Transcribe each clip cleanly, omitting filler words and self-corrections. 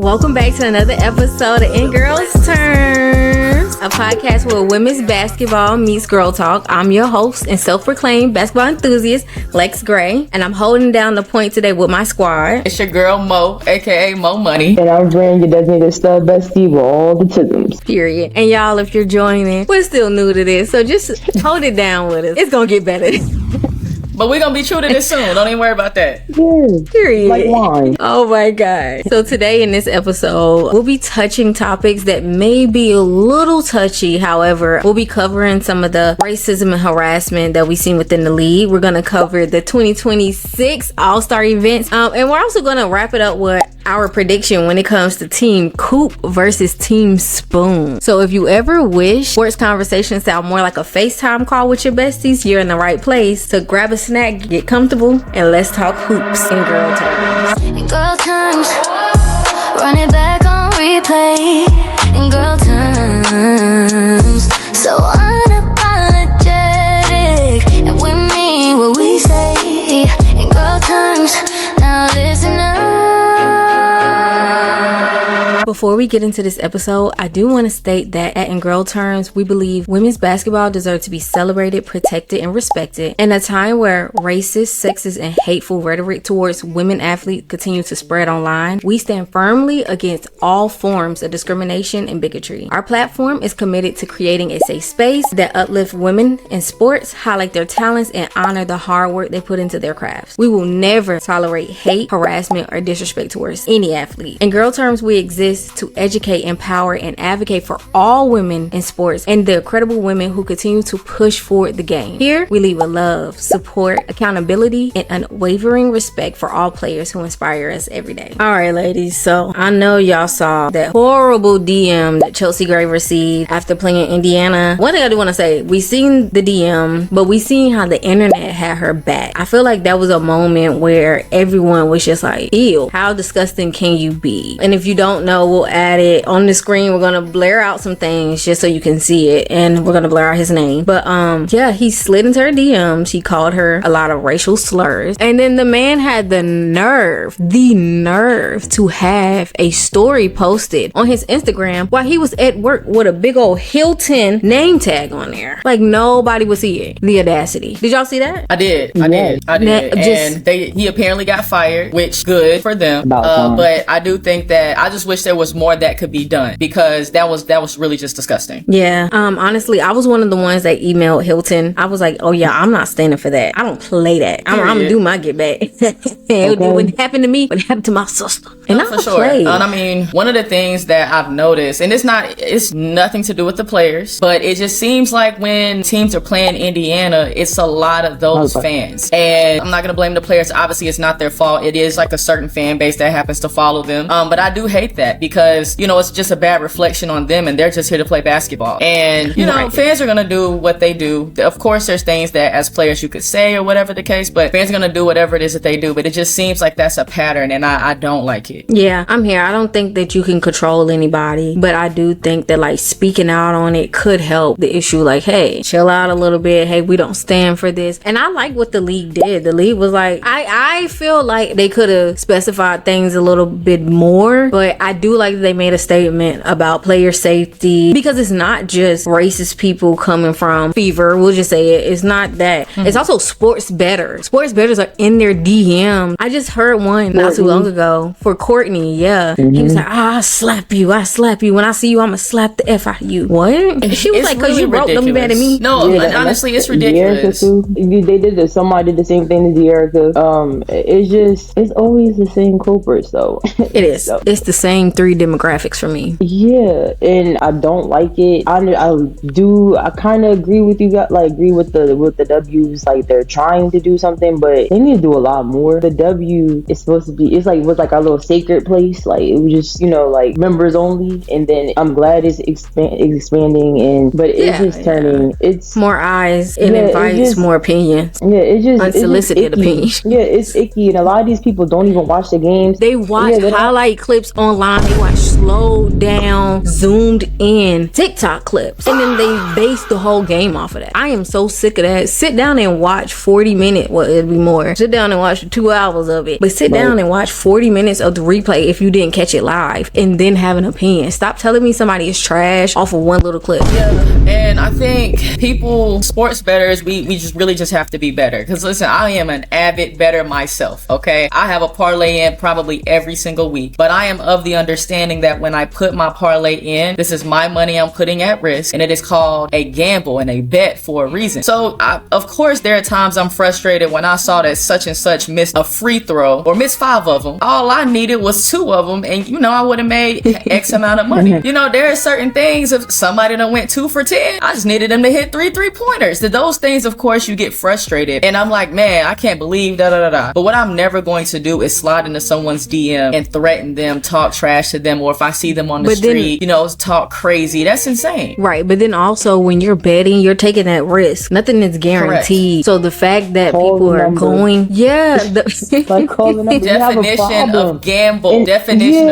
Welcome back to another episode of InGirlTermz, a podcast where women's basketball meets girl talk. I'm your host and self-proclaimed basketball enthusiast, Lexx Gray, and I'm holding down the point today with my squad. It's your girl Mo, aka Mo Money. And I'm Brand, your designated STUDBUDZ with all the tisms. Period. And y'all, if you're joining in, we're still new to this, so just hold it down with us. It's gonna get better. But we're gonna be true to this soon. Don't even worry about that. Yeah. Period. Like wine. Oh my God. So today in this episode, we'll be touching topics that may be a little touchy. However, we'll be covering some of the racism and harassment that we've seen within the league. We're going to cover the 2026 All-Star events. And we're also going to wrap it up with our prediction when it comes to Team Coop versus Team Spoon. So if you ever wish sports conversations sound more like a FaceTime call with your besties, you're in the right place. So grab a snack, get comfortable, and let's talk hoops in girl terms. In girl terms, run it back on replay. In girl terms, so unapologetic, and we mean what we say. In girl terms, now listen up. Before we get into this episode, I do want to state that at InGirlTermz, we believe women's basketball deserves to be celebrated, protected, and respected. In a time where racist, sexist, and hateful rhetoric towards women athletes continue to spread online, we stand firmly against all forms of discrimination and bigotry. Our platform is committed to creating a safe space that uplifts women in sports, highlight their talents, and honor the hard work they put into their crafts. We will never tolerate hate, harassment, or disrespect towards any athlete. In InGirlTermz, we exist to educate, empower, and advocate for all women in sports and the incredible women who continue to push forward the game. Here, we lead with love, support, accountability, and unwavering respect for all players who inspire us every day. All right, ladies, so I know y'all saw that horrible DM that Chelsea Gray received after playing in Indiana. One thing I do want to say, we seen the DM, but we seen how the internet had her back. I feel like that was a moment where everyone was just like, ew, how disgusting can you be? And if you don't know, we'll add it on the screen. We're gonna blur out some things just so you can see it, and we're gonna blur out his name. But yeah, he slid into her DMs. He called her a lot of racial slurs, and then the man had the nerve to have a story posted on his Instagram while he was at work with a big old Hilton name tag on there. Like nobody would see it. The audacity. Did y'all see that? I did. And he apparently got fired, which good for them. But I do think that I just wish there was more that could be done, because that was really just disgusting. Yeah. Honestly, I was one of the ones that emailed Hilton. I was like, oh yeah, I'm not standing for that. I don't play that. I'm gonna do my get back. It wouldn't happen to me, but it happened to my sister. And no, for sure. And I mean, one of the things that I've noticed, and it's nothing to do with the players, but it just seems like when teams are playing Indiana, it's a lot of those fans. And I'm not gonna blame the players. Obviously, it's not their fault. It is like a certain fan base that happens to follow them. But I do hate that, because it's just a bad reflection on them, and they're just here to play basketball. And fans are gonna do what they do. Of course, there's things that as players you could say or whatever the case, but fans are gonna do whatever it is that they do. But it just seems like that's a pattern, and I don't like it. Yeah, I'm here. I don't think that you can control anybody, but I do think that like speaking out on it could help the issue. Like, hey, chill out a little bit. Hey, we don't stand for this. And I like what the league did. The league was like, I feel like they could have specified things a little bit more, but I do like that they made a statement about player safety, because it's not just racist people coming from Fever. We'll just say it. It's not that. It's also sports bettors. Sports bettors are in their DM. I just heard one not too long ago for Courtney. Yeah. He was like, I slap you. When I see you, I'm gonna slap the F out of you. What? And she was like, because you wrote them bad at me. No, honestly, it's ridiculous. They did this. Somebody did the same thing to Erica. It's always the same culprits though. It is. So. It's the same three demographics for me. Yeah, and I don't like it. I kind of agree with you guys. Like, agree with the W's. Like, they're trying to do something, but they need to do a lot more. The W is supposed to be. It's like was like our little sacred place. Like, it was just like members only. And then I'm glad it's expanding, but it's just turning. It's more eyes. It invites more opinions. Yeah, it's just unsolicited opinions. Yeah, it's icky, and a lot of these people don't even watch the games. They watch highlight clips online They watch slowed down, zoomed in TikTok clips, and then they base the whole game off of that. I am so sick of that. Sit down and watch 40 minutes. Well, it'd be more. Sit down and watch 2 hours of it, but sit down and watch 40 minutes of the replay if you didn't catch it live, and then have an opinion. Stop telling me somebody is trash off of one little clip. Yeah, and I think people, sports bettors, we just have to be better. Because listen, I am an avid bettor myself, okay? I have a parlay in probably every single week, but I am of the understanding that when I put my parlay in, this is my money I'm putting at risk, and it is called a gamble and a bet for a reason. So of course there are times I'm frustrated when I saw that such and such missed a free throw or missed 5 of them. All I needed was 2 of them, and I would have made X amount of money. There are certain things, if somebody done went 2 for 10, I just needed them to hit 3 3-pointers. Those things, of course, you get frustrated, and I'm like, man, I can't believe da. But what I'm never going to do is slide into someone's DM and threaten them, talk trash to them, or if I see them on the street, talk crazy. That's insane. Right, but then also when you're betting, you're taking that risk. Nothing is guaranteed. Correct. So the fact that people are going, like calling them, definition of gamble,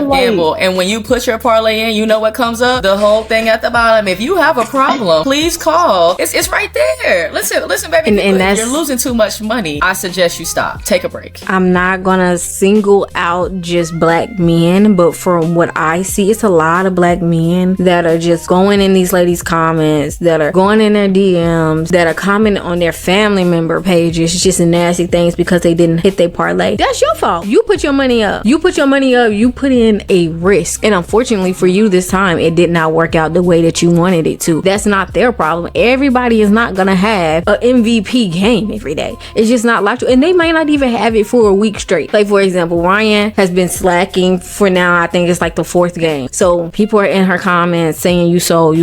gamble. And when you put your parlay in, you know what comes up? The whole thing at the bottom. If you have a problem, please call. It's right there. Listen, baby. And if you're losing too much money, I suggest you stop. Take a break. I'm not gonna single out just black men, but from what I see, it's a lot of black men that are just going in these ladies' comments, that are going in their DMs, that are commenting on their family member pages, just nasty things because they didn't hit their parlay. That's your fault. You put your money up. You put in a risk. And unfortunately for you this time, it did not work out the way that you wanted it to. That's not their problem. Everybody is not gonna have an MVP game every day. It's just not like you. And they might not even have it for a week straight. Like, for example, Ryan has been slacking for now, I think it's like the 4th game. So people are in her comments saying you sold.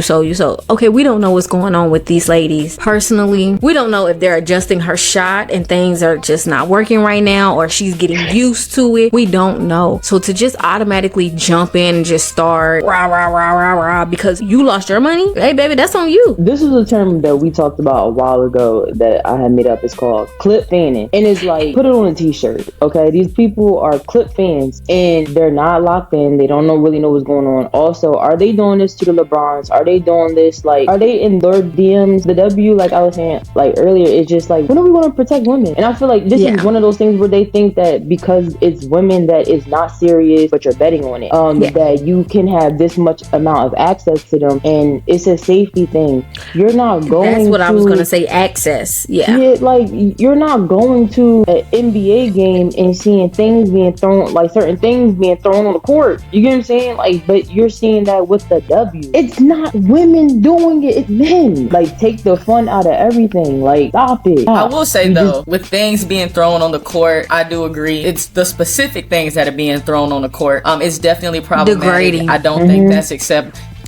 Okay, we don't know what's going on with these ladies. Personally, we don't know if they're adjusting her shot and things are just not working right now, or she's getting used to it. We don't know. So to just automatically jump in and just start rah because you lost your money, hey baby, that's on you. This is a term that we talked about a while ago that I had made up. It's called clip fanning, and it's like, put it on a t-shirt. Okay, these people are clip fans and they're not locked in. They don't really know what's going on. Also, are they doing this to the LeBrons? Are they doing this, like, are they in their DMs? The W, like I was saying like earlier, is just like, when are we going to protect women? And I feel like this is one of those things where they think that because it's women that is not serious, but you're betting on it, that you can have this much amount of access to them, and it's a safety thing. You're not going. That's what I was gonna say. Access. Yeah. Like, you're not going to an NBA game and seeing things being thrown, like certain things being thrown on the court. You get what I'm saying? Like, but you're seeing that with the W. It's not women doing it. It's men. Like, take the fun out of everything. Like, stop it. I will say though, with things being thrown on the court, I do agree. It's the specific things that are being thrown on the court. It's definitely problematic. Degrading. I don't think that's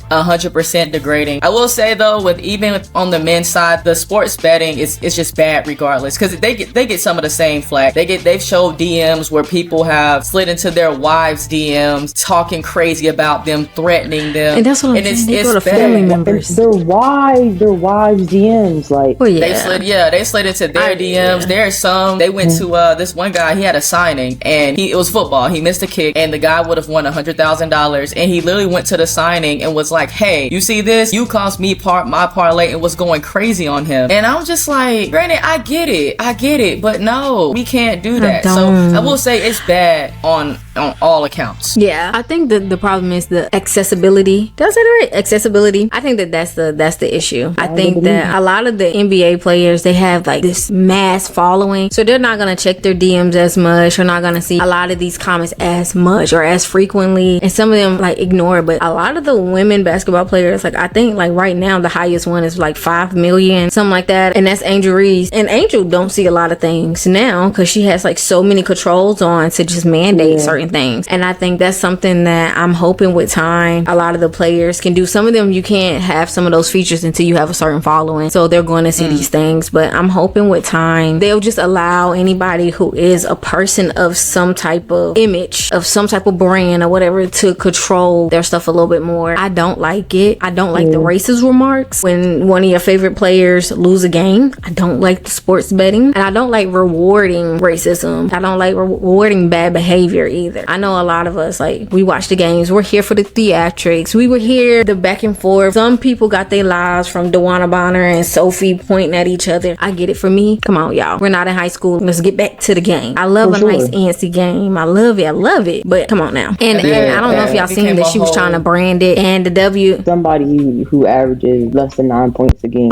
100% degrading. I will say though, even on the men's side, the sports betting is just bad regardless, because they get some of the same flack. They've showed DMs where people have slid into their wives' DMs, talking crazy about them, threatening them, and that's what I'm saying. They go to family members. Their wives' DMs, like, they slid into their DMs. There's some, they went to this one guy. He had a signing, and it was football. He missed a kick, and the guy would have won $100,000, and he literally went to the signing and was like, hey, you see this? You cost me my parlay, and was going crazy on him. And I'm just like, granted, I get it, but no, we can't do that. So I will say it's bad on all accounts. Yeah, I think that the problem is the accessibility. Did I say that right? Accessibility. I think that's the issue. I think that a lot of the NBA players, they have like this mass following, so they're not gonna check their DMs as much, or not gonna see a lot of these comments as much or as frequently, and some of them like ignore it. But a lot of the women basketball players, like, I think like right now the highest one is like 5 million, something like that, and that's Angel Reese. And Angel don't see a lot of things now because she has like so many controls on to just mandate certain things. And I think that's something that I'm hoping with time a lot of the players can do. Some of them, you can't have some of those features until you have a certain following, so they're going to see these things. But I'm hoping with time they'll just allow anybody who is a person of some type of image, of some type of brand or whatever, to control their stuff a little bit more. I don't don't like it. I don't like the racist remarks when one of your favorite players lose a game. I don't like the sports betting, and I don't like rewarding racism. I don't like rewarding bad behavior either. I know a lot of us, like, we watch the games. We're here for the theatrics. We were here the back and forth. Some people got their lives from Dewana Bonner and Sophie pointing at each other. I get it. For me, come on, y'all. We're not in high school. Let's get back to the game. I love a nice antsy game. I love it. But come on now. And I don't know if y'all seen that she was trying to brand it, and the W. Somebody who averages less than 9 points a game.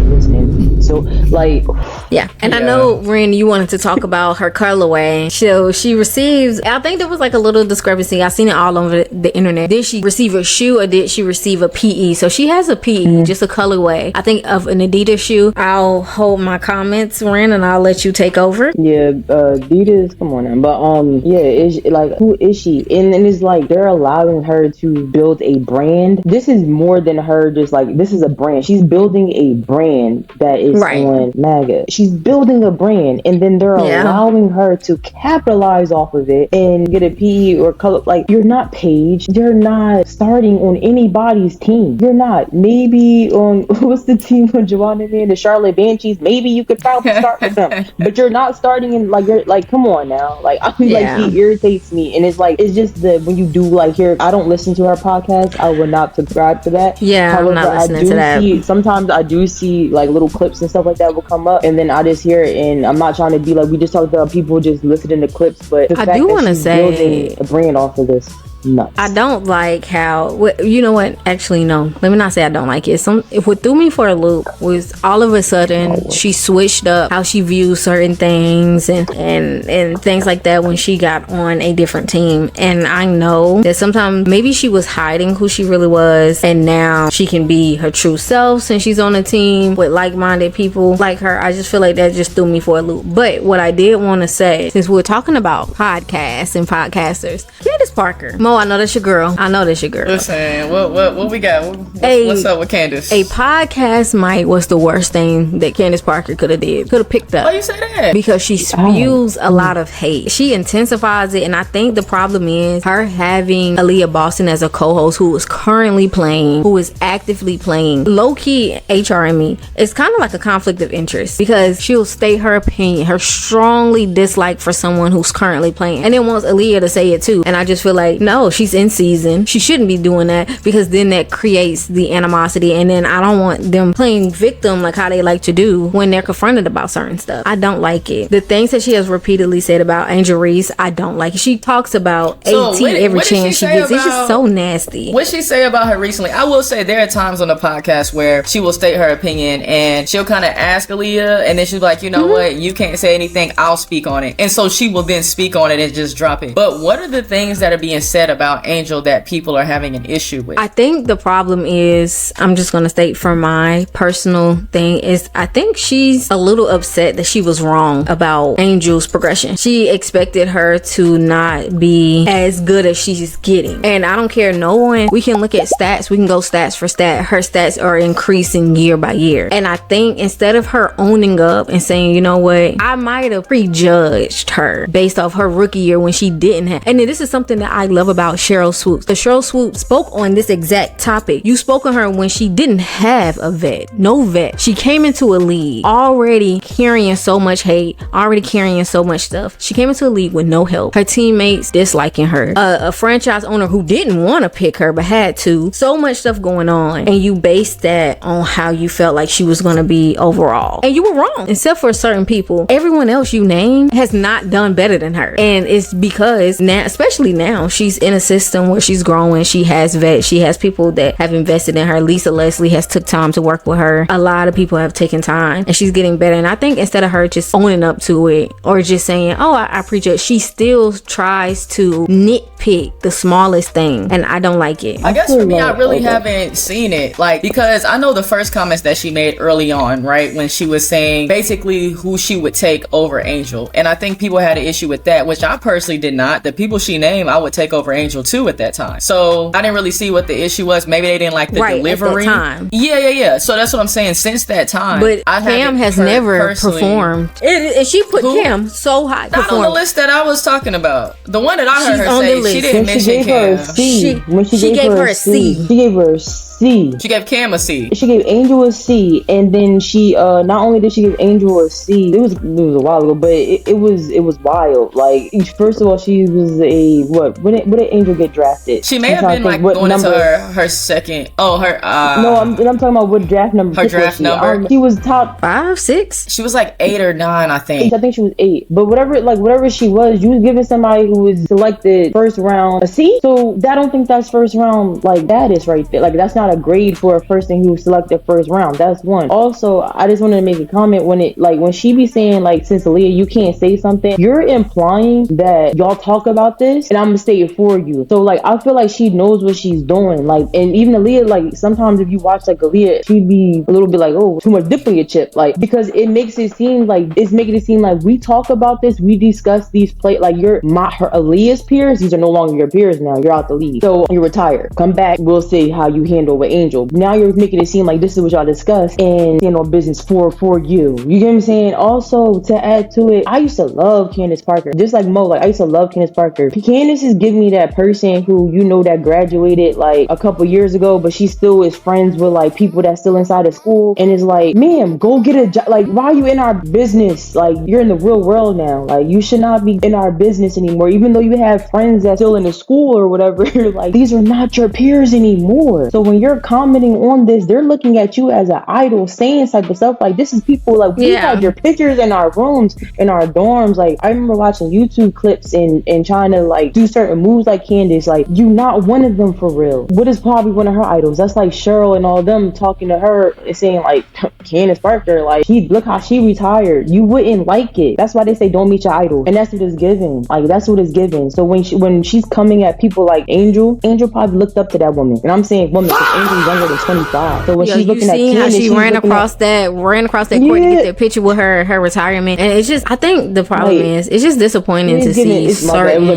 Listening. So, like, yeah. And I know, Ren, you wanted to talk about her colorway. So she receives, I think there was like a little discrepancy. I've seen it all over the internet. Did she receive a shoe or did she receive a PE? So she has a PE, just a colorway, I think, of an Adidas shoe. I'll hold my comments, Ren, and I'll let you take over. Yeah, Adidas, come on now. But is like, who is she? And it's like they're allowing her to build a brand. This is more than her just like, this is a brand. She's building a brand that is on MAGA. She's building a brand, and then they're allowing her to capitalize off of it and get a PE or color. Like, you're not Paige. You're not starting on anybody's team. You're not. Maybe on what's the team on Dijonai, man? The Charlotte Banshees. Maybe you could probably start with them, but you're not starting in, like, you're like, come on now. Like, I mean, like, she irritates me, and it's like, it's just that when you do, like, here, I don't listen to her podcast. I would not subscribe to that. However, I'm not listening to that. Sometimes I do see like little clips and stuff like that will come up, and then I just hear it, and I'm not trying to be like, we just talked about people just listening to clips, but the fact that she's building a brand off of this. Nuts. I don't like how, you know what, actually no, let me not say I don't like it. What threw me for a loop was all of a sudden she switched up how she views certain things and things like that when she got on a different team. And I know that sometimes maybe she was hiding who she really was, and now she can be her true self since she's on a team with like-minded people like her. I just feel like that just threw me for a loop. But what I did want to say, since we're talking about podcasts and podcasters, Candace Parker, I know that's your girl. Listen, what we got? What's up with Candace? A podcast mic was the worst thing that Candace Parker could have picked up. Why you say that? Because she spews a lot of hate. She intensifies it, and I think the problem is her having Aaliyah Boston as a co-host who is currently playing, who is actively playing. Low-key HRME. It's kind of like a conflict of interest because she'll state her opinion, her strongly dislike for someone who's currently playing, and then wants Aaliyah to say it too. And I just feel like, no, she's in season. She shouldn't be doing that because then that creates the animosity, and then I don't want them playing victim like how they like to do when they're confronted about certain stuff. I don't like it. The things that she has repeatedly said about Angel Reese, I don't like it. She talks about AT every chance she gets. It's just so nasty. What she say about her recently? I will say there are times on the podcast where she will state her opinion and she'll kind of ask Aaliyah, and then she's like, you know what, you can't say anything, I'll speak on it. And so she will then speak on it and just drop it. But what are the things that are being said about Angel that people are having an issue with? I think the problem is, I'm just going to state from my personal thing, is I think she's a little upset that she was wrong about Angel's progression. She expected her to not be as good as she's getting. And I don't care, no one, we can look at stats, we can go stats for stat. Her stats are increasing year by year. And I think instead of her owning up and saying, you know what, I might have prejudged her based off her rookie year when she didn't have. And this is something that I love about Cheryl Swoops. The Cheryl Swoops spoke on this exact topic. You spoke on her when she didn't have a vet, no vet. She came into a league already carrying so much hate, already carrying so much stuff. She came into a league with no help. Her teammates disliking her. A franchise owner who didn't want to pick her but had to. So much stuff going on, and you based that on how you felt like she was going to be overall. And you were wrong. Except for certain people, everyone else you named has not done better than her. And it's because now, especially now, she's in a system where she's growing. She has vets. She has people that have invested in her. Lisa Leslie has took time to work with her. A lot of people have taken time, and she's getting better. And I think instead of her just owning up to it or just saying, oh, I prejudge, she still tries to nitpick the smallest thing, and I don't like it. I guess for me, I really haven't seen it, like, because I know the first comments that she made early on, right, when she was saying basically who she would take over Angel, and I think people had an issue with that, which I personally did not. The people she named game, I would take over Angel too at that time. So I didn't really see what the issue was. Maybe they didn't like the delivery. At that time. Yeah. So that's what I'm saying. Since that time, but Cam has never performed. And she put Cam so high. Not on the list that I was talking about. The one that I heard her say, she didn't mention Cam. She gave her a C. She gave her a C. She gave Cam a C. She gave Angel a C, and then she not only did she give Angel a C, it was a while ago, but it was wild. Like, first of all, she was a what? When did Angel get drafted? She may have been like going into her second. Oh, her. No, I'm talking about what draft number. Her draft number. She was top 5, 6. She was like 8 or 9, I think. I think she was 8. But whatever she was, you was giving somebody who was selected first round a C. So I don't think that's first round like status right there. Like, that's not a grade for a person who was selected first round. That's one. Also, I just wanted to make a comment when she be saying like, since Aaliyah, you can't say something, you're implying that y'all talk about this and I'm gonna say it for you. So like, I feel like she knows what she's doing. Like, and even Aaliyah, like sometimes if you watch like Aaliyah, she'd be a little bit like, oh, too much dip in your chip, like, because it makes it seem like we talk about this, we discuss these play, like her Aaliyah's peers, these are no longer your peers now, you're out the league, so you're retired, come back, we'll see how you handle with Angel. Now you're making it seem like this is what y'all discuss and handle business for you. You get what I'm saying? Also, to add to it, I used to love Candace Parker, just like Mo. Like, I used to love Candace Parker. Candace is giving me that person who, you know, that graduated like a couple years ago, but she still is friends with like people that's still inside of school, and is like, ma'am, go get a job. Like, why are you in our business? Like, you're in the real world now. Like, you should not be in our business anymore, even though you have friends that's still in the school or whatever. Like, these are not your peers anymore. So when you're commenting on this, they're looking at you as an idol, saying type of stuff like, this is people like, we had your pictures in our rooms, in our dorms. Like, I remember watching YouTube clips and trying to like do certain moves like Candace. Like, you not one of them for real. What is probably one of her idols? That's like Cheryl and all them talking to her and saying like, Candace Parker, like, look how she retired. You wouldn't like it. That's why they say don't meet your idol, and that's what it's given. Like, that's what it's given. So when she's coming at people like Angel probably looked up to that woman, and I'm saying woman because Angel's younger than 25. So when she's looking at Candace, how she ran across that court to get that picture with her retirement, and it's just, I think the problem is it's just disappointing to see certain.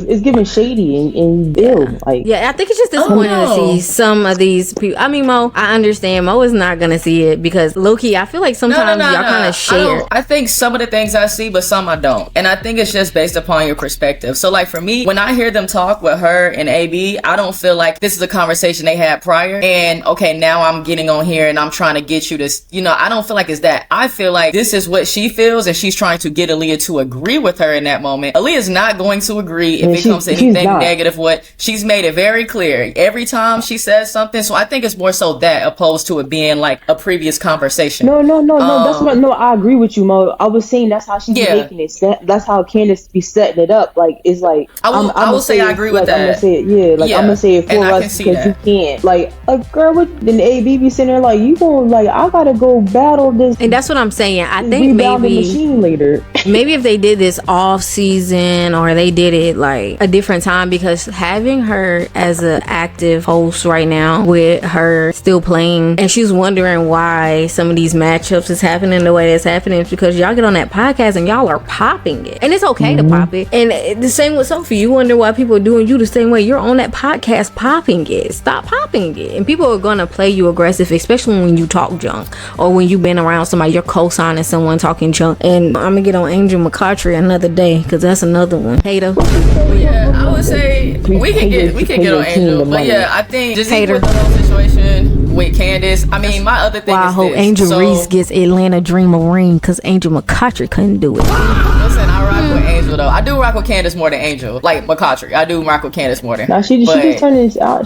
It's giving shady and ill. Like, I think it's just disappointing to see some of these people. I mean, Mo, I understand Mo is not gonna see it because low-key, I feel like sometimes y'all kind of share. I think some of the things I see, but some I don't, and I think it's just based upon your perspective. So like for me, when I hear them talk with her and AB, I don't feel like this is a conversation they had prior, and okay, now I'm getting on here and I'm trying to get you to, you know, I don't feel like it's that. I feel like this is what she feels, and she's trying to get Aaliyah to agree with her in that moment. Aaliyah's not going to agree if it comes to anything negative. What she's made it very clear every time she says something. So I think it's more so that opposed to it being like a previous conversation. No. That's what. No, I agree with you, Mo. I was saying that's how she's making it. That's how Candace be setting it up. Like, it's like I will say I agree with that. I'm gonna say it. I'm gonna say it for us because you can't. Like, a girl with an AB be sitting there like, you gonna like, I gotta go battle this. And that's what I'm saying. I think maybe machine later. Maybe if they did this off season or they did it like a different time, because having her as an active host right now with her still playing, and she's wondering why some of these matchups is happening the way it's happening, is because y'all get on that podcast and y'all are popping it, and it's okay to pop it. And the same with Sophie, you wonder why people are doing you the same way. You're on that podcast popping it. Stop popping it. And people are gonna play you aggressive, especially when you talk junk or when you've been around somebody, you're co-signing someone talking junk. And I'm gonna get on Angel McCartry another day because that's another one. Hater. Yeah, I would say we can get on Angel, but yeah, I think just with the whole situation with Candace, I mean, my other thing is I hope Angel Reese gets Atlanta Dream a ring because Angel McCartry couldn't do it. Listen, I rock with Angel though. I do rock with Candace more than Angel. Like McCartry, I do rock with Candace more than. Now she just turned into a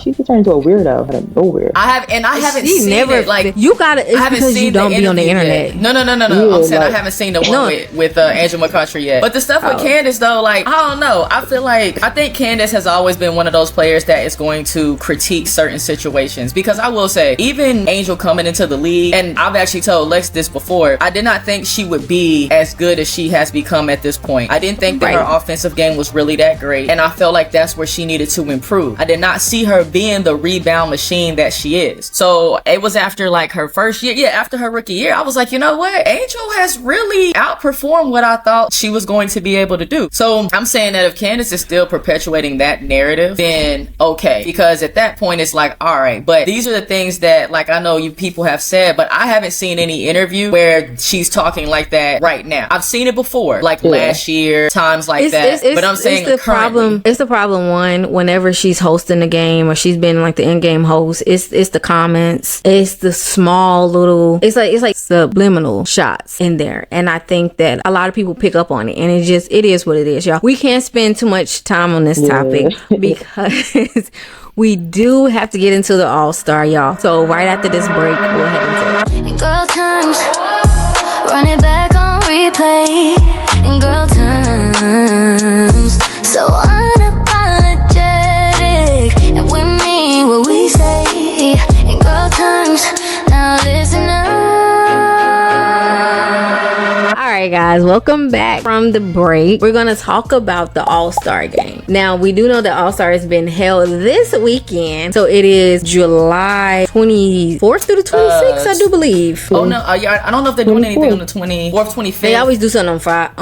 weirdo out of nowhere. I haven't seen it. Like, you gotta. It's because you don't be on the internet. No. Yeah, I'm saying I haven't seen the one with Angel McCartry yet. But the stuff with Candace though, like, I don't know. I think Candace has always been one of those players that is going to critique certain situations, because I will say, even Angel coming into the league, and I've actually told Lex this before, I did not think she would be as good as she has become at this point. I didn't think think that her offensive game was really that great, and I felt like that's where she needed to improve. I did not see her being the rebound machine that she is. So it was after like her first year, after her rookie year, I was like, you know what? Angel has really outperformed what I thought she was going to be able to do. So I'm saying that if Candace is still perpetuating that narrative, then okay, because at that point it's like, all right, but these are the things that, like, I know you people have said, but I haven't seen any interview where she's talking like that right now. I've seen it before, like last year, times like that. But I'm saying it's the problem one, whenever she's hosting the game or she's been like the in-game host, it's the comments, it's the small little, it's like subliminal shots in there, and I think that a lot of people pick up on it, and it is what it is, y'all. We can't spend too much time on this topic because we do have to get into the All-Star, y'all. So right after this break, we'll head into it. Girl terms, run it back on replay. In girl terms, so unapologetic, and we mean what we say. In girl terms, now listen up. Alright guys, welcome back from the break. We're gonna talk about the All-Star game. Now, we do know that All-Star has been held this weekend, so it is July 24th through the 26th, I do believe. Oh no, I don't know if they're doing anything on the 24th, 25th. They always do something on Friday.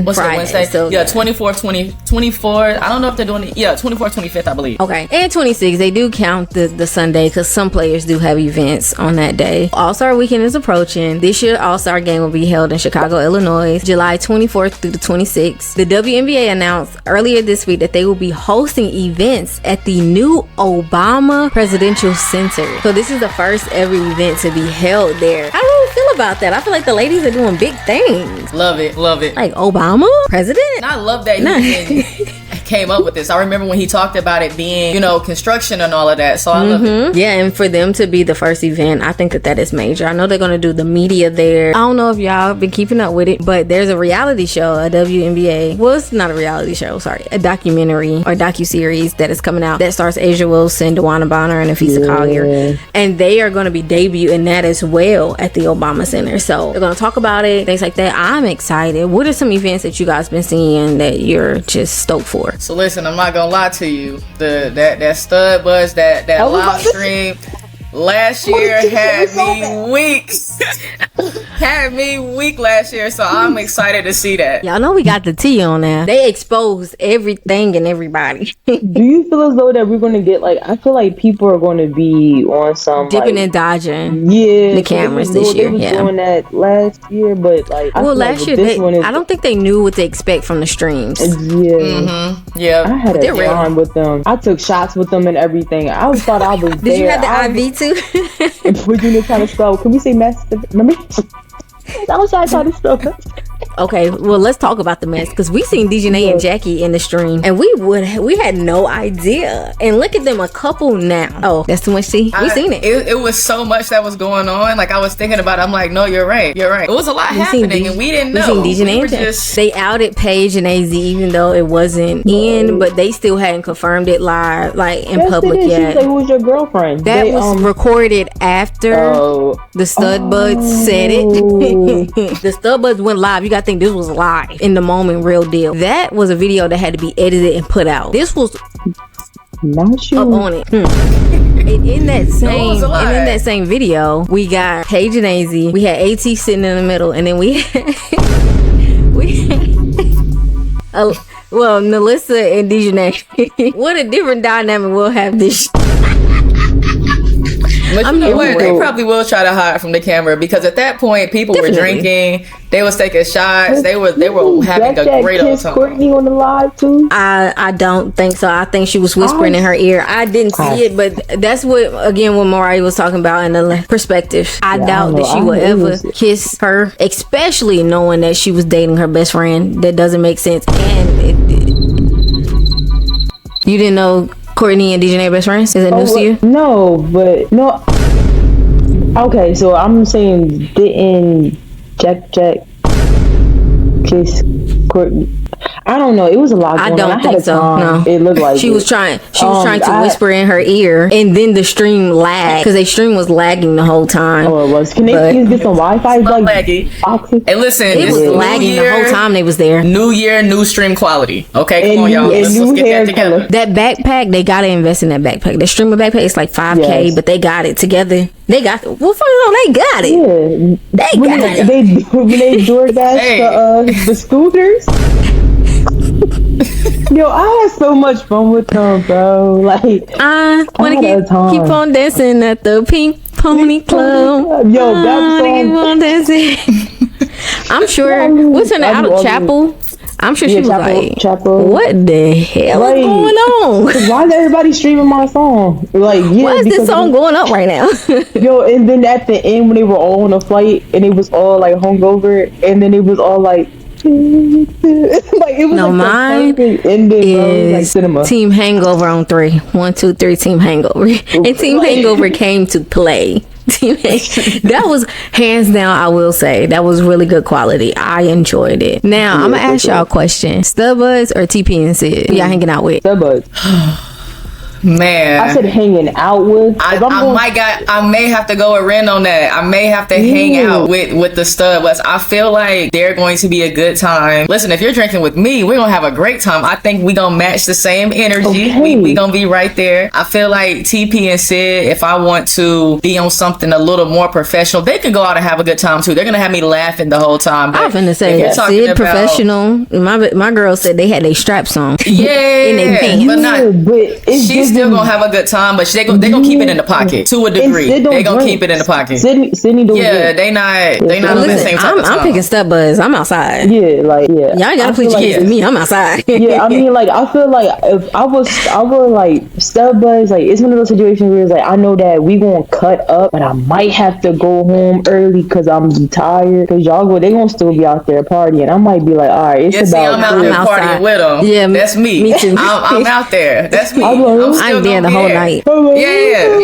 What's Friday, Wednesday? so, 24. I don't know if they're doing it. 24th, 25th, I believe. Okay, and 26. They do count the Sunday because some players do have events on that day. All-Star weekend is approaching. This year, All-Star game will be held in Chicago, Illinois, July 24th through the 26th. The WNBA announced earlier this week that they will be hosting events at the new Obama Presidential Center. So this is the first ever event to be held there. How do you feel about that? I feel like the ladies are doing big things. Love it. Like Obama, president? And I love that he came up with this. I remember when he talked about it being, construction and all of that. So I love it. Yeah, and for them to be the first event, I think that is major. I know they're going to do the media there. I don't know if y'all been keeping up with it, but there's a reality show, a WNBA. Well, it's not a reality show, sorry. A documentary or docu-series that is coming out that stars Asia Wilson, DeWanna Bonner, and Afisa Collier. And they are going to be debuting that as well at the Obama Center. So they're going to talk about it, things like that. I'm excited. What are some events that you guys been seeing that you're just stoked for? So listen, I'm not gonna lie to you. That STUDBUDZ, that live stream last year had me weak. Had me weak last year, so I'm excited to see that. Y'all know we got the tea on there. They exposed everything and everybody. Do you feel as though that we're going to get, I feel like people are going to be on some dipping and dodging the cameras this year. They was doing that last year, but last year I don't think they knew what to expect from the streams. Yeah. I had a time with them. I took shots with them and everything. I thought I was there. Did you have the IV too? And put you in kind of stuff. Can we say mess? Remember? I was trying to stuff. Okay, well, let's talk about the mess, because we seen Dijonai and Jackie in the stream, and we had no idea. And look at them, a couple now. Oh, that's too much tea. We seen it. It was so much that was going on. Like, I was thinking about it. I'm like, no, you're right. It was a lot happening, and we didn't know. We seen Dijonai and Jackie. They outed Paige and AZ, even though it wasn't in, but they still hadn't confirmed it live, in public yet. Who was your girlfriend? That was recorded after the STUDBUDZ said it. The STUDBUDZ went live. You gotta think this was live in the moment, real deal. That was a video that had to be edited and put out. This was not up on it. In that same video, we got Paige and AZ. We had AT sitting in the middle, and then we had Nalissa and Dijonai. What a different dynamic we'll have this. But you know what? They probably will try to hide from the camera, because at that point, people were drinking, they was taking shots, they were having a great old time. Courtney on the live too? I don't think so. I think she was whispering in her ear. I didn't see it, but that's what Mariah was talking about in the perspective. I doubt that she would ever kiss her, especially knowing that she was dating her best friend. That doesn't make sense. And you didn't know Courtney and Dijonai are best friends? Is that news to you? No. Okay, so I'm saying didn't Jack kiss Courtney? I don't know. It was a lot going I on. don't think so. No, it looked like she was trying to whisper in her ear, and then the stream lagged because the stream was lagging the whole time. Oh, it was. Can they please get some Wi-Fi? Like, and listen, it was lagging the whole time they was there. New year, new stream quality. Okay, come on, y'all. Let's get that together. That backpack, they gotta invest in that backpack. The streamer backpack is like $5K, but they got it together. They got it. Well, they got it. Yeah, when they DoorDash the scooters. Yo, I had so much fun with them, bro. Like, I wanna keep on dancing at the Pink Pony Club. Yo, that song. Keep on dancing. I'm sure. What's her name? Out of Chapel. I'm sure she was Chapel. What the hell is going on? Why is everybody streaming my song? Like, why is this song going up right now? Yo, and then at the end when they were all on a flight and it was all like hungover, and then it was all like like it was mine is like Team Hangover on 3. 1, 2, 3. Team Hangover, and Team Hangover came to play. That was hands down. I will say that was really good quality. I enjoyed it. Now I'm gonna ask y'all a question: STUDBUDZ or TP and Sid? Y'all hanging out with STUDBUDZ? Man, I said hanging out with. I may have to go with Ren on that. I may have to hang out with the STUDBUDZ. I feel like they're going to be a good time. Listen, if you're drinking with me, we're gonna have a great time. I think we gonna match the same energy. Okay. We gonna be right there. I feel like TP and Sid, if I want to be on something a little more professional, they can go out and have a good time too. They're gonna have me laughing the whole time. I was gonna say Sid professional. My girl said they had their straps on. Yeah, in their pants. but not. She's still gonna have a good time, but they gonna keep it in the pocket to a degree. They gonna keep it in the pocket. Sydney don't drink. They not on the same type of time. I'm picking STUDBUDZ. I'm outside. Yeah, like y'all gotta please your kids with me. I'm outside. Yeah, I mean, like I feel like if I would like STUDBUDZ. Like it's one of those situations where it's like I know that we gonna cut up, but I might have to go home early because I'm tired. Because they gonna still be out there partying. I might be like, all right, it's about. I'm out there partying with them. Yeah, that's me. Me too. I'm out there. That's me. I'm there the whole night. Yeah.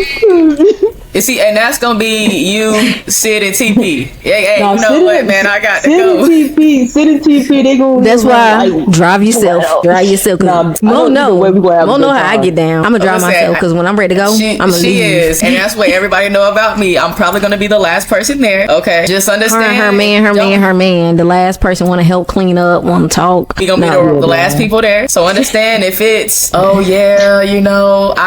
You see, and that's gonna be you, Sid, and TP. Hey, you know what, man? I got to go. Sid and TP, they gonna. That's why drive yourself. Drive yourself. Mo know how I get down. I'm gonna drive myself because when I'm ready to go, I'm gonna leave. She is, and that's what everybody know about me. I'm probably gonna be the last person there. Okay, just understand. Her man. The last person want to help clean up, want to talk. We gonna be the last people there. So understand if it's I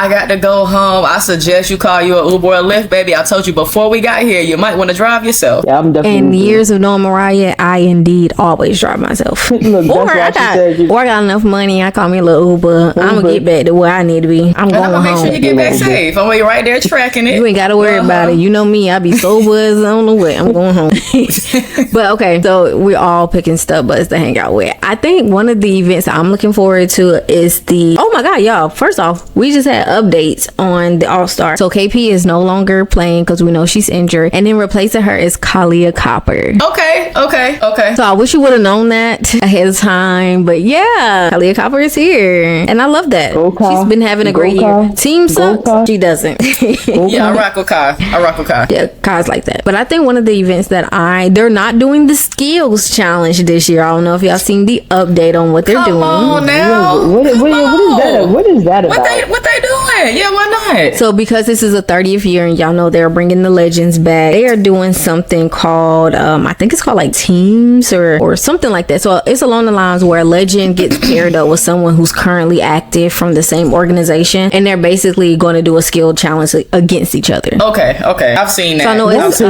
got to go home. I suggest you call you an Uber or Lyft, baby. I told you before we got here, you might want to drive yourself. Yeah, I'm definitely. In years of knowing Mariah, I indeed always drive myself. Look, or I got enough money. I call me a little Uber. I'm gonna get back to where I need to be. I'm going home. Make sure you get back safe. I'm right there tracking it. You ain't gotta worry about it. You know me. I be so buzzed on the way. I'm going home. But okay, so we're all picking STUDBUDZ to hang out with. I think one of the events I'm looking forward to is oh my god, y'all. First off, we just had updates on the All-Star. So KP is no longer playing because we know she's injured, and then replacing her is Kalia Copper. Okay. So I wish you would have known that ahead of time, but yeah, Kalia Copper is here, and I love that. She's been having a great year. Team sucks. She doesn't. Yeah, I rock with Kai. Yeah, Kai's like that. But I think one of the events that they're not doing the skills challenge this year. I don't know if y'all seen the update on what they're doing. Come on now. What is that about? What they doing? Yeah, why not? So because this is a 30th year and y'all know they're bringing the legends back, they are doing something called I think it's called like teams or something like that. So it's along the lines where a legend gets paired up with someone who's currently active from the same organization, and they're basically going to do a skill challenge against each other. Okay, I've seen that. So I know it's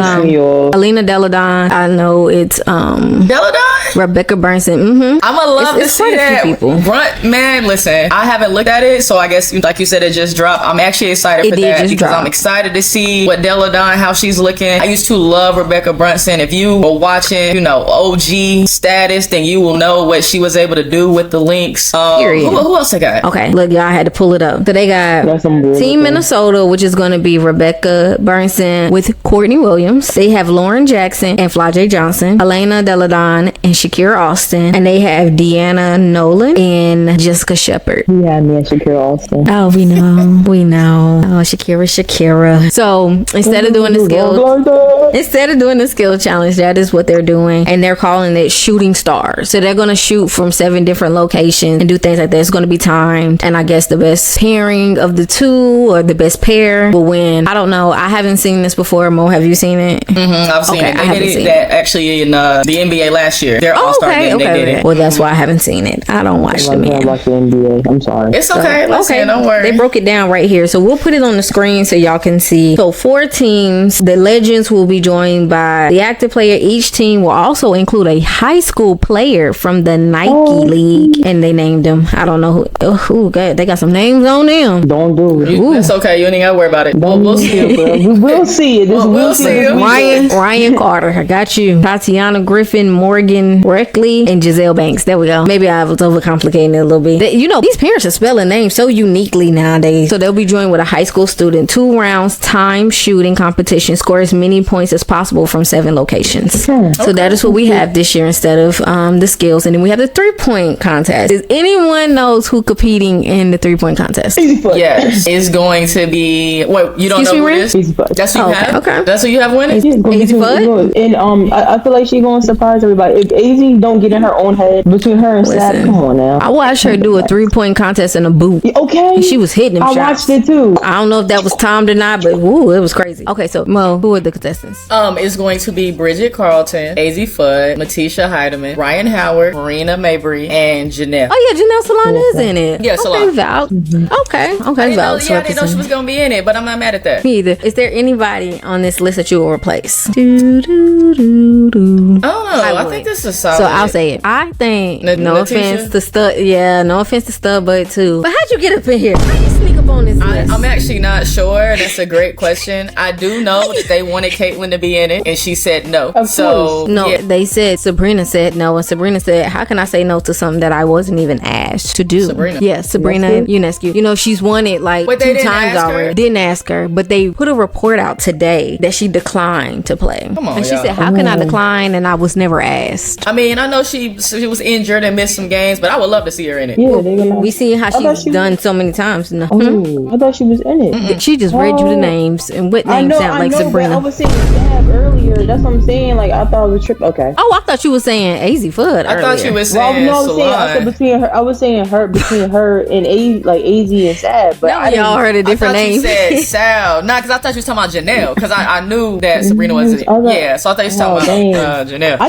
Alina Deladon. I know it's Deladon? Rebecca Burnson. I'ma love to see that. Man, listen, I haven't looked at it, so I guess like you said, it just dropped. I'm actually excited for that because I'm excited to see what Deladon, how she's looking. I used to love Rebecca Brunson. If you were watching, OG status, then you will know what she was able to do with the links. Who else I got? Okay, look, y'all, I had to pull it up. So they got Team Minnesota, which is going to be Rebecca Burnson with Courtney Williams. They have Lauren Jackson and Flajay Johnson, Elena Deladon and Shakira Austin, and they have Deanna Nolan and Jessica Shepard. Yeah, me and Shakira Austin. Oh, we know. We know. Oh, Shakira. So instead of doing the skill challenge, that is what they're doing, and they're calling it shooting stars. So they're gonna shoot from 7 different locations and do things like that. It's gonna be timed, and I guess the best pairing of the 2 or the best pair will win. I don't know. I haven't seen this before. Mo, have you seen it? I've seen it. They did that actually in the NBA last year. Their All-Star game. They did it. Well, that's why I haven't seen it. I don't watch the man. I watch the NBA. I'm sorry. It's okay. Listen, don't worry. They broke it down right here, so we'll put it on the screen so y'all can see. So 4 teams. The legends will be joined by the active player. Each team will also include a high school player from the Nike League, and they named them. I don't know who. God, they got some names on them. Don't do it. It's okay. You ain't gotta worry about it. We'll see it. We will see it. We'll see it. Ryan Carter, I got you. Tatiana Griffin, Morgan Reckley, and Giselle Banks. There we go. Maybe I was overcomplicating it a little bit. These parents are spelling names so uniquely nowadays. So they'll be joined with a high school student. 2 rounds, time shooting competition. Score as many points as possible from 7 locations. So that is what we have this year instead of the skills. And then we have the 3-point contest. Does anyone knows who competing in the 3-point contest? Yes, it's going to be. What, you don't know who it is? That's who you have. Okay, that's who you have winning. Easy Bud. And I feel like she's gonna surprise everybody. If AZ don't get in her own head between her and Sad, come on now. I watched her do a 3-point contest in a booth. Okay, and she was hitting them shots. I watched it too. I don't know if that was timed or not, but it was crazy. Okay, so Mo, who are the contestants? It's going to be Bridget Carlton, AZ Fudd, Matisha Heidemann, Ryan Howard, Marina Mabry, and Janelle. Oh yeah, Janelle Salon is in it. Yeah, Salon. Okay, Val. Okay, Val. I didn't know she was gonna be in it, but I'm not mad at that. Me either. Is there anybody on this list that you will replace? I don't know. I think this is solid. So I'll say it. I think no offense to STUDBUDZ too. But how'd you get up in here? How you sneak up on this list? I'm actually not sure. That's a great question. I do know that they wanted Caitlyn to be in it, and she said no. They said Sabrina said no, and Sabrina said, "How can I say no to something that I wasn't even asked to do?" Sabrina Ionescu. She's won it like 2 times already. Didn't ask her, but they put a report out today that she declined to play. Come on, and she said, "How can I decline?" And I was never asked. I mean, I know she was injured and missed some games, but I would love to see her in it. Yeah, we seen how she's done so many times. No. I thought she was in it. She just read you the names, and what names sound like Sabrina. I was saying Stab earlier. That's what I'm saying. Like I thought it was Trip. Okay. Oh, I thought you were saying AZ Fudd. I thought you were saying Salon. I was saying between her and AZ and Sab. But y'all heard a different name. You said Sal. Nah, because I thought you were talking about Janelle. Because I knew that Sabrina wasn't. So I thought you were talking about Janelle.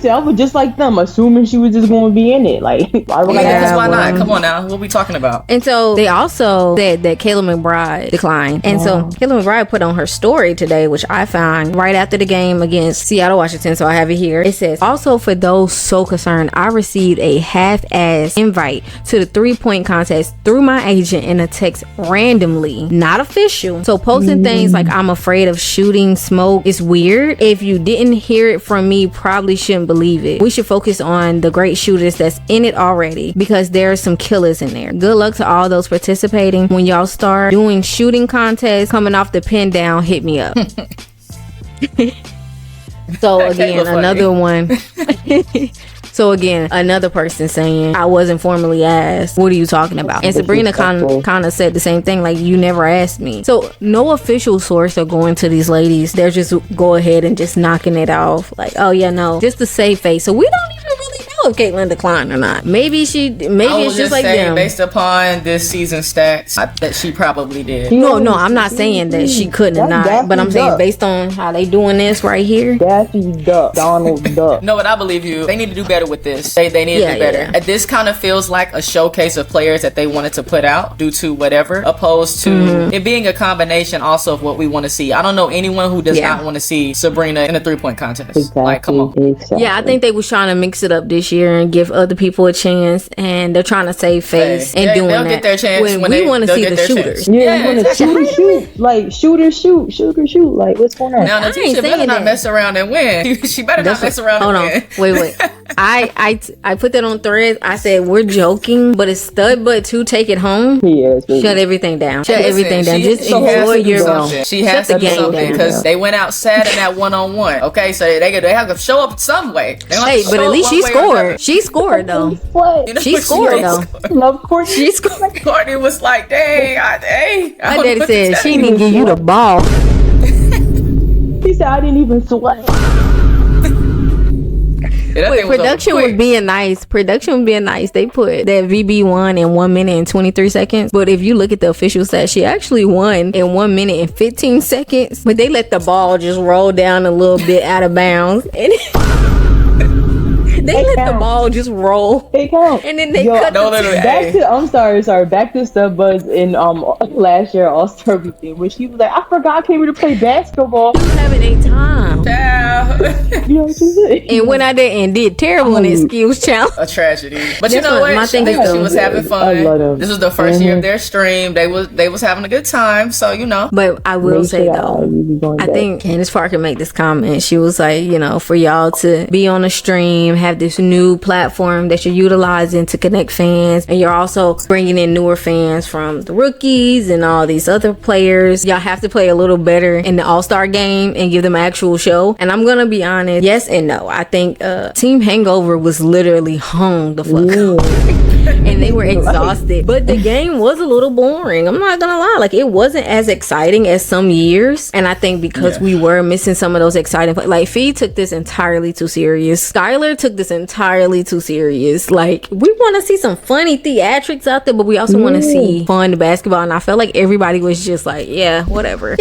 I was just like them, assuming she was just going to be in it. Like, why not? Come on now. What are we talking about? And so they also said that Kayla McBride declined. And so Kayla McBride put on her story today, which I found right after the game against Seattle, Washington. So I have it here. It says, "Also for those so concerned, I received a half-ass invite to the 3-point contest through my agent in a text randomly, not official. So posting things like I'm afraid of shooting smoke is weird. If you didn't hear it from me, probably shouldn't believe it. We should focus on the great shooters that's in it already, because there are some killers in there. Good luck to all those participating. When y'all start doing shooting contests, coming off the pin down, hit me up." So again, another one. So again, another person saying, "I wasn't formally asked. What are you talking about?" And Sabrina kind of said the same thing, like, "You never asked me." So no official source are going to these ladies. They're just go ahead and just knocking it off, like, "Oh yeah, no," just to save face. So we don't even really know if Caitlyn declined or not. Maybe it's just like them. Based upon this season stats, that she probably did. No, I'm not saying that she couldn't have not, but I'm saying based on how they doing this right here. Daffy Duck, Donald Duck. No, but I believe you. They need to do better with this. They need to do better. And this kind of feels like a showcase of players that they wanted to put out due to whatever, opposed to it being a combination also of what we want to see. I don't know anyone who does not want to see Sabrina in a 3-point contest. Exactly. Like, come on. Exactly. Yeah, I think they was trying to mix it up this year and give other people a chance, and they're trying to save face and doing they'll that. Get their chance when we want to see the shooters. Yeah, you want to shoot. Like, shooter shoot. Like, what's going on? Now, Natisha better not mess around and win. She better not mess around and win. Hold on. Wait. I put that on Threads. I said, we're joking, but it's STUDBUDZ to take it home. Yeah, shut everything down. Just enjoy your game. She has to do something, because they went out sad in that 1-on-1. Okay, so they have to show up some way. Hey, but at least she scored. scored. She scored though. What? You know She what scored, did? though. Love Courtney. She scored. Courtney was like, dang, My daddy said she didn't give you the ball. He said I didn't even sweat. Wait, production was being nice. They put that VB won in 1 minute and 23 seconds. But if you look at the official stat, she actually won in 1 minute and 15 seconds. But they let the ball just roll down a little bit out of bounds. And they let the ball just roll. It counts. And then they cut back to I'm sorry. Back to STUDBUDZ in last year All-Star Weekend when she was like, I forgot I came here to play basketball. She was having a time. You know what she said? And went out there and did terrible in that skills challenge. A tragedy. But you That's know what what? my thing is, She was having fun. I love them. This was the first year of their stream. They was having a good time. So you know. But I will say though, I think Candace Parker made this comment. She was like, you know, for y'all to be on a stream, have this new platform that you're utilizing to connect fans, and you're also bringing in newer fans from the rookies and all these other players. Y'all have to play a little better in the All-Star game and give them an actual show. And I'm gonna be honest, yes and no. I think Team Hangover was literally hung the fuck up. And they were exhausted, but the game was a little boring. I'm not gonna lie, like it wasn't as exciting as some years, and I think because we were missing some of those exciting, like Fee took this entirely too serious, Skylar took this entirely too serious. Like we want to see some funny theatrics out there, but we also want to see fun basketball, and I felt like everybody was just like, yeah, whatever.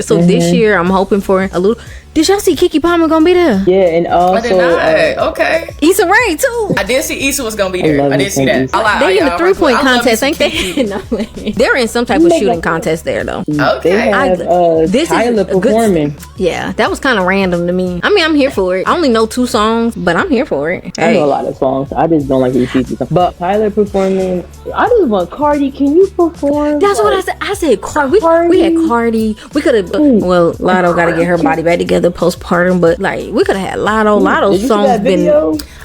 So this year I'm hoping for a little. Did y'all see Keke Palmer gonna be there? Yeah, and also I did not. Okay. Issa Rae too. I did see Issa was gonna be there. I did see that. They in the 3-point contest, ain't they? No, they're in some type of shooting contest there though. Okay. they have this Tyler is performing. Yeah, that was kind of random to me. I mean, I'm here for it. I only know 2 songs, but I'm here for it. I know a lot of songs. I just don't like these songs. But Tyler performing. I just want Cardi. Can you perform? That's what I said. I said Cardi. We had Cardi. We could have. Well, Lotto got to get her body back together postpartum, but like we could have had Lotto. Lotto's songs been.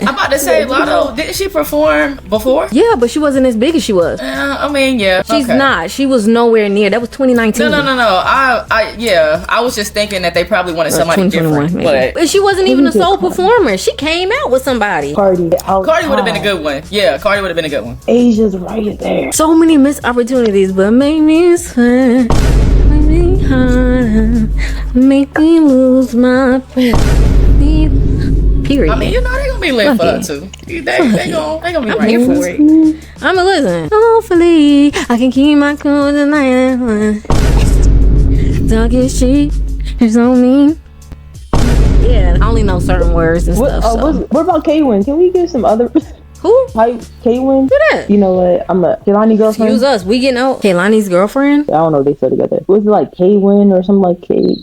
I'm about to say Lotto. Didn't she perform before? Yeah, but she wasn't as big as she was. I mean, yeah. She's not. She was nowhere near. That was 2019. No. I was just thinking that they probably wanted somebody different. But she wasn't even a sole performer. She came out with somebody. Cardi would have been a good one. Yeah, Cardi would have been a good one. Asia's right there. So many missed opportunities, but make me sweat, make me harder, make me lose my breath. Period. I mean, you know they gonna be lit for her too. They gonna be right here for it. I'ma listen. Hopefully, I can keep my cool tonight. Talking shit, it's on me. Yeah, I only know certain words and stuff. What about K-Win? Can we get some other? Who? K-Win? Who that? You know what? I'm a Kehlani girlfriend. Excuse us. We getting out. Kehlani's girlfriend? I don't know. They still together. Was it like K-Win or something like K?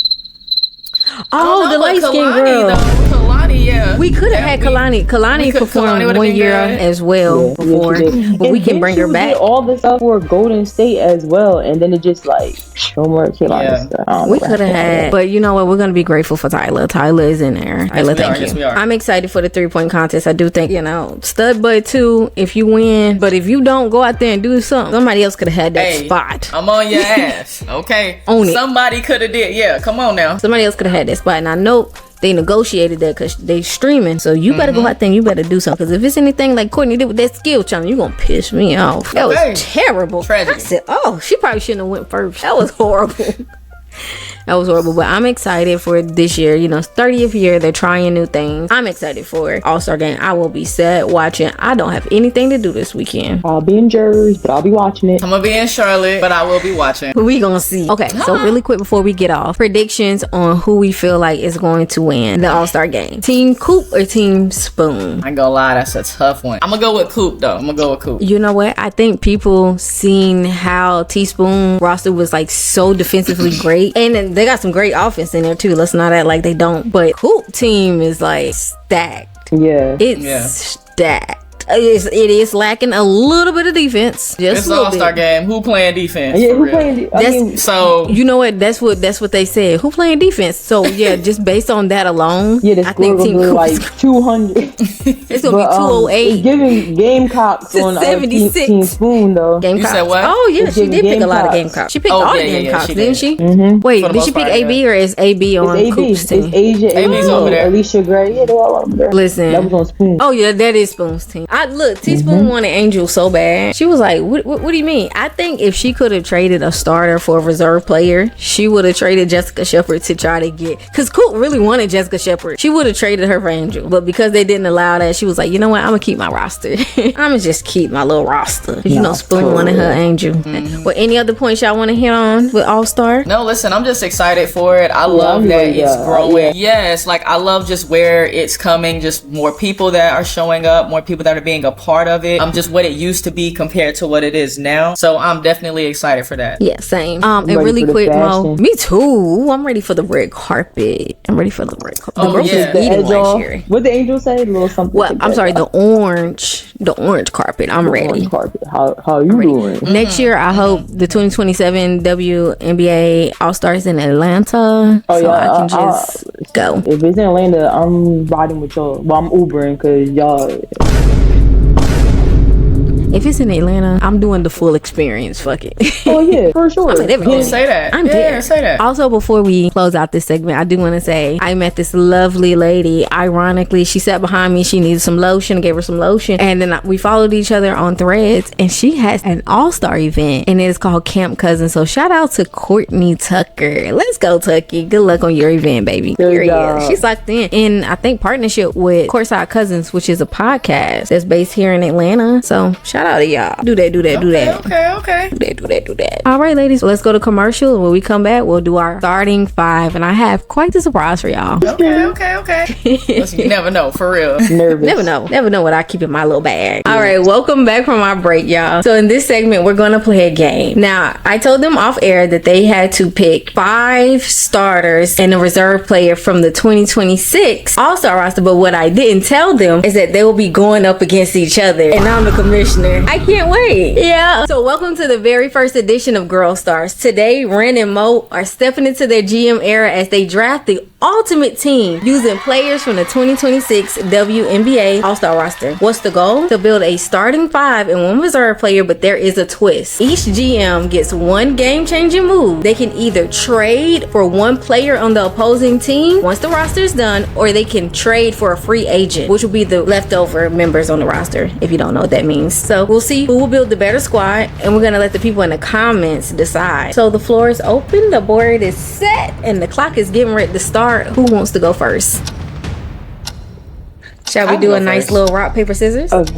Oh, the light skinned girl. Kalani, yeah. We could have had Kalani. Kalani performed one year as well before, but we can bring her back. All this stuff for Golden State as well, and then it just like no more Kalani stuff. We could have had, but you know what? We're gonna be grateful for Tyler. Tyler is in there. Tyler, thank you. I'm excited for the 3-point contest. I do think STUDBUDZ too. If you win, but if you don't, go out there and do something. Somebody else could have had that spot. I'm on your ass. Okay, own it. Somebody could have did. Yeah, come on now. Somebody else could have had that spot, and I know they negotiated that because they streaming. So you better go out there and you better do something. Because if it's anything like Courtney did with that skill challenge, you're gonna piss me off. That was terrible. Tragic. I said, she probably shouldn't have went first. That was horrible. That was horrible, but I'm excited for this year. 30th year, they're trying new things. I'm excited for it. All-Star Game. I will be set watching. I don't have anything to do this weekend. I'll be in Jersey, but I'll be watching it. I'm gonna be in Charlotte, but I will be watching. We gonna see. Okay, so really quick before we get off, predictions on who we feel like is going to win the All-Star Game. Team Coop or Team Spoon? I ain't gonna lie, that's a tough one. I'm gonna go with Coop though. You know what? I think people seen how Teaspoon roster was like so defensively great, and they got some great offense in there too. Let's not act like they don't. But Coop team is like stacked. Yeah, it's stacked. it is lacking a little bit of defense. Just It's a an little all-star bit. game. Who playing defense? Yeah, for who real? playing? I mean, So You know what? That's what they said. Who playing defense? So yeah, just based on that alone, yeah, the I score think gonna Team be Cooper's like 200. it's gonna be It's 208. giving Gamecocks To on Team 76. Team Spoon though. Gamecocks. You said what? Oh yeah, It's she did giving pick a lot of Gamecocks. Gamecocks. She picked Oh, all yeah, the yeah, Gamecocks, she didn't did. she? Mm-hmm. Wait, For the did she most pick part, AB or is AB on It's AB. Coop's It's team? Asia. AB's over there. Alicia Gray. Yeah, they're all over there. Listen. That was on Spoon. Oh yeah, that is Spoon's team. I look, Teaspoon wanted Angel so bad. She was like, what do you mean? I think if she could have traded a starter for a reserve player, she would have traded Jessica Shepard to try to get, because Coop really wanted Jessica Shepard. She would have traded her for Angel. But because they didn't allow that, she was like, you know what? I'm gonna keep my roster. I'm gonna just keep my little roster. 'Cause you know Spoon wanted her Angel. Well, any other points y'all want to hit on with All Star? no, listen, I'm just excited for it. I love I'm that really, it's growing. yeah. Yes, like I love just where it's coming, just more people that are showing up, more people that are being a part of it. Just what it used to be compared to what it is now. So I'm definitely excited for that. Yeah, same. And ready really for the quick, Mo. fashion. Me too. I'm ready for the red carpet. I'm ready for the red carpet. The Oh, girls yeah. was eating Edge last off. year. What the Angel say? A little something. Well, to I'm that sorry, off. the orange carpet. I'm ready. On carpet. How you doing? Next year, I hope the 2027 WNBA All Stars in Atlanta, Oh, so yeah, I can just go. If it's in Atlanta, I'm riding with y'all. Well, I'm Ubering because y'all. If it's in Atlanta, I'm doing the full experience. Fuck it. Oh yeah, for sure. I'm at everything. Say that. I'm yeah, there. say that. Also, before we close out this segment, I do want to say I met this lovely lady. Ironically, she sat behind me. She needed some lotion. I gave her some lotion, and then we followed each other on Threads. And she has an all-star event, and it is called Camp Cousin. So shout out to Courtney Tucker. Let's go, Tucky. Good luck on your event, baby. Good Period. job. She's locked in I think partnership with Courtside Cousins, which is a podcast that's based here in Atlanta. So shout out to y'all. Do that. Okay. Do that. All right, ladies, let's go to commercial. When we come back, we'll do our starting five, and I have quite the surprise for y'all. Okay. Listen, you never know, for real. Nervous. Never know what I keep in my little bag. All right, welcome back from our break, y'all. So in this segment, we're gonna play a game. Now, I told them off air that they had to pick 5 starters and a reserve player from the 2026 All-Star roster, but what I didn't tell them is that they will be going up against each other, and I'm the commissioner. I can't wait. Yeah. So welcome to the very first edition of Girl Stars. Today, Ren and Mo are stepping into their GM era as they draft the ultimate team using players from the 2026 WNBA All-Star roster. What's the goal? To build a starting 5 and 1 reserve player, but there is a twist. Each GM gets 1 game-changing move. They can either trade for 1 player on the opposing team once the roster is done, or they can trade for a free agent, which will be the leftover members on the roster, if you don't know what that means. So we'll see who will build the better squad, and we're gonna let the people in the comments decide. So the floor is open, the board is set, and the clock is getting ready to start. Who wants to go first? Shall we I'll do go a nice first. little rock, paper, scissors? Okay.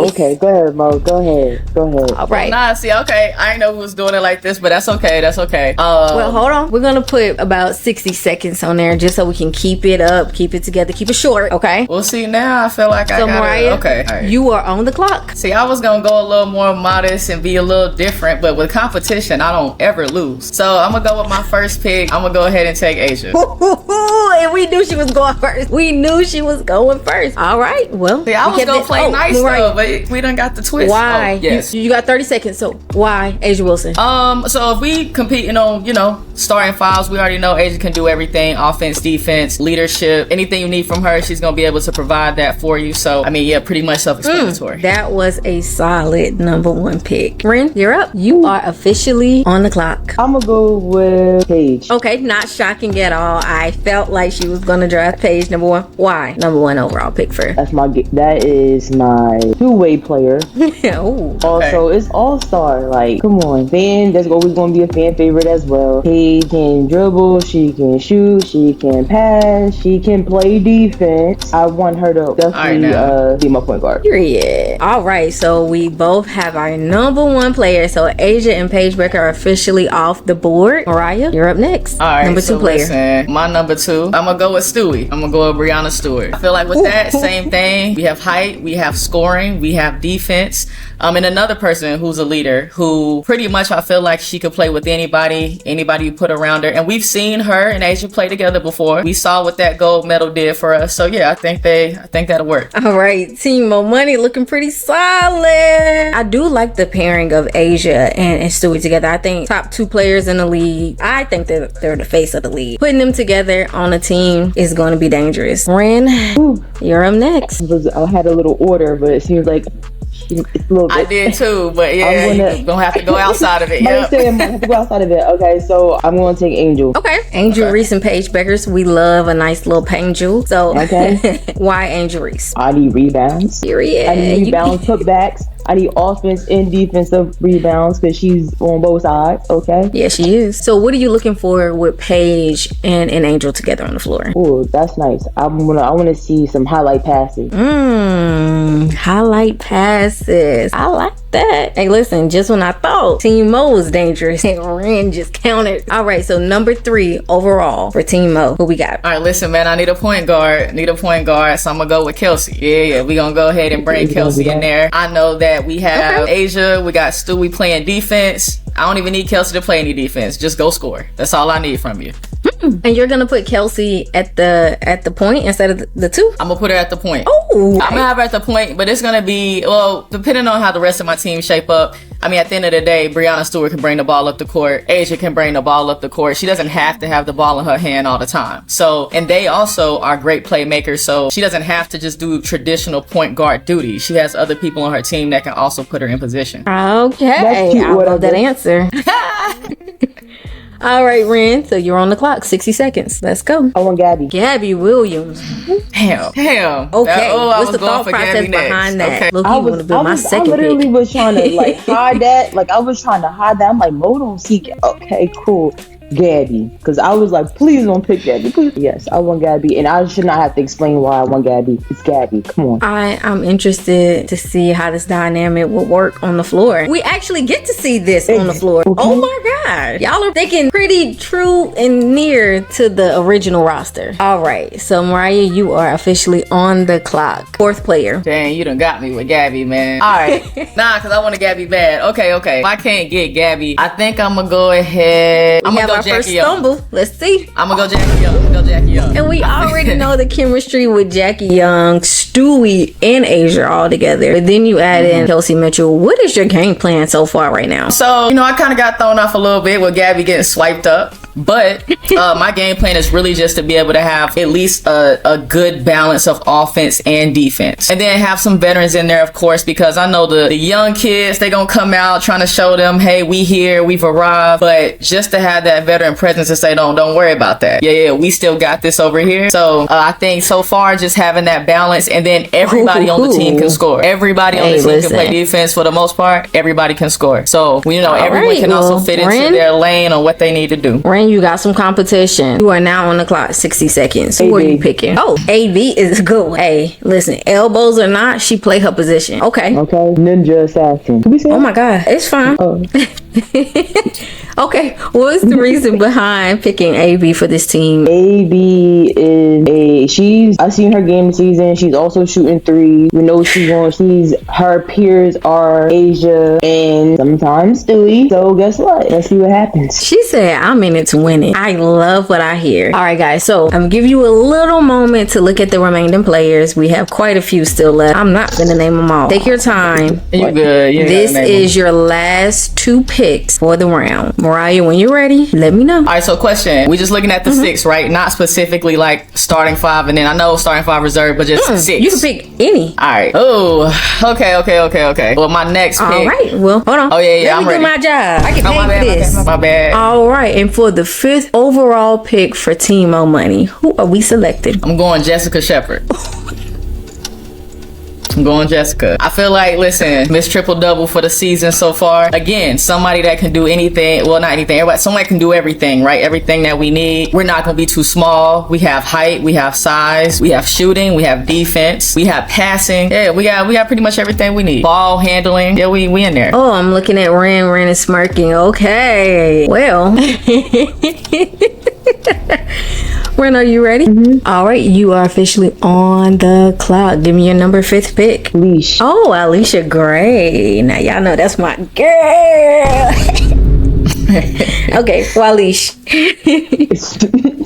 Okay, go ahead, Mo. Go ahead. All right. Nah, see, okay. I didn't know who was doing it like this, but that's okay. Well, hold on. We're gonna put about 60 seconds on there just so we can keep it up, keep it together, keep it short. Okay. We'll see. Now I feel like I So got Mariah, it. Okay. All right. you are on the clock. See, I was gonna go a little more modest and be a little different, but with competition, I don't ever lose. So I'm gonna go with my first pick. I'm gonna go ahead and take Asia. And we knew she was going first. We knew she was going first. All right. Well, See, I we was kept gonna it- play nice Mariah, though, but we done got the twist. Why? Oh, yes. You got 30 seconds. So why Asia Wilson? So if we competing on, starting files, we already know Asia can do everything: offense, defense, leadership, anything you need from her, she's gonna be able to provide that for you. So I mean, yeah, pretty much self-explanatory. That was a solid number 1 pick. Ren, you're up. You are officially on the clock. I'm gonna go with Paige. Okay, not shocking at all. I felt like she was gonna draft Paige number 1. Why? Number 1 overall pick for her. That is my 2-way player. Oh. Also, it's all-star. Like, come on, that's always gonna be a fan favorite as well. Paige can dribble, she can shoot, she can pass, she can play defense. I want her to definitely be my point guard. Period. All right, so we both have our number 1 player. So Asia and Paige Becker are officially off the board. Mariah, you're up next. All right, number 2 so player. listen, my number 2, I'm gonna go with Stewie. I'm gonna go with Brianna Breanna Stewart. I feel like with that, same thing. We have height, we have scoring, we have defense. And another person who's a leader who pretty much I feel like she could play with anybody you put around her. And we've seen her and Asia play together before. We saw what that gold medal did for us. So yeah, I think that'll work. All right, Team Mo Money looking pretty solid. I do like the pairing of Asia and Stewie together. I think top 2 players in the league. I think that they're the face of the league. Putting them together on a team is going to be dangerous. Ren, you're up next. I had a little order, but it seems like it's a little bit. I did too, but yeah, you're gonna have to go outside of it. I'm gonna have to go outside of it. Okay, so I'm gonna take Angel. Okay, Angel Reese and Paige Beckers. We love a nice little Angel. So okay, why Angel Reese? I need rebounds. Period. I need rebounds, putbacks. I need offense and defensive rebounds because she's on both sides. Okay. Yeah, she is. So what are you looking for with Paige and Angel together on the floor? Oh, that's nice. I want to see some highlight passes. Highlight passes. I like that. Hey, listen, just when I thought Team Mo was dangerous, Ren just counted. All right, so number 3 overall for Team Mo. Who we got? All right, listen, man, I need a point guard. So I'm gonna go with Kelsey. Yeah, we gonna go ahead and bring Kelsey in there. I know that we have Asia, we got Stewie playing defense. I don't even need Kelsey to play any defense. Just go score. That's all I need from you. And you're gonna put Kelsey at the point instead of the 2? I'm gonna put her at the point. Oh, I'm gonna have her at the point, but it's gonna be, well, depending on how the rest of my team shape up. I mean, at the end of the day, Breanna Stewart can bring the ball up the court. Asia can bring the ball up the court. She doesn't have to have the ball in her hand all the time. So, and they also are great playmakers. So she doesn't have to just do traditional point guard duty. She has other people on her team that can also put her in position. Okay, I love that answer. All right, Ren, so you're on the clock. 60 seconds. Let's go. I want Gabby. Gabby Williams. Damn. Okay, what's the thought process behind that? Okay. Look, you want to build my second I literally pick. was trying to hide that. I was trying to hide that. I'm like, Mo don't see. Okay, cool. Gabby, because I was like, please don't pick Gabby. Yes, I want Gabby, and I should not have to explain why I want Gabby. It's Gabby. Come on. I'm interested to see how this dynamic will work on the floor. We actually get to see this on the floor. Okay. Oh my God, y'all are thinking pretty true and near to the original roster. All right, so Mariah, you are officially on the clock. 4th player. Dang, you done got me with Gabby, man. All right. because I want to Gabby bad. Okay. If I can't get Gabby, I think I'm gonna go ahead. I'm gonna go our Jackie first Young. stumble. Let's see. I'm gonna go Jackie Young. And we already know the chemistry with Jackie Young, Stewie, and Asia all together. But then you add in Kelsey Mitchell. What is your game plan so far right now? So, I kind of got thrown off a little bit with Gabby getting swiped up. But my game plan is really just to be able to have at least a good balance of offense and defense. And then have some veterans in there, of course, because I know the young kids, they gonna come out trying to show them, hey, we here, we've arrived. But just to have that veteran presence to say, don't worry about that. Yeah, we still got this over here. So I think so far just having that balance, and then everybody on the team can score. Everybody on the team can play defense for the most part. Everybody can score. So, everyone can also fit into their lane on what they need to do. You got some competition. You are now on the clock. 60 seconds. Who are you picking? Oh, AV is good. Hey, listen, elbows or not, she play her position. Okay. Ninja assassin. Oh my God, it's fine. Okay, what's the reason behind picking AV for this team? AV is I've seen her game this season. She's also shooting 3. We know her peers are Asia and sometimes Stewie. So guess what? Let's see what happens. She said, I'm in it to win it. I love what I hear. All right, guys, so I'm gonna give you a little moment to look at the remaining players. We have quite a few still left. I'm not gonna name them all. Take your time. You good. This is your last 2 picks for the round. Mariah, when you're ready, let me know. All right, so question. We just looking at the 6, right? Not specifically like starting 5, and then I know starting 5 reserve, but just 6. You can pick any. All right. Oh, okay. Well, my next pick. All right. Well, hold on. Oh, yeah, Let me do my job. I get paid for this. My bad. All right. And for the 5th overall pick for Team Mo Money, who are we selecting? I'm going Jessica Shepard. I'm going Jessica. I feel like, listen, Miss Triple Double for the season so far. Again, somebody that can do anything. Well, not anything. Somebody can do everything, right? Everything that we need. We're not going to be too small. We have height. We have size. We have shooting. We have defense. We have passing. Yeah, we got pretty much everything we need. Ball handling. Yeah, we in there. Oh, I'm looking at Ren. Ren is smirking. Okay. Well. Ren, are you ready? All right, you are officially on the clock. Give me your number 5th pick. Leash. Oh, Alicia Gray. Now y'all know that's my girl. Okay, Walish.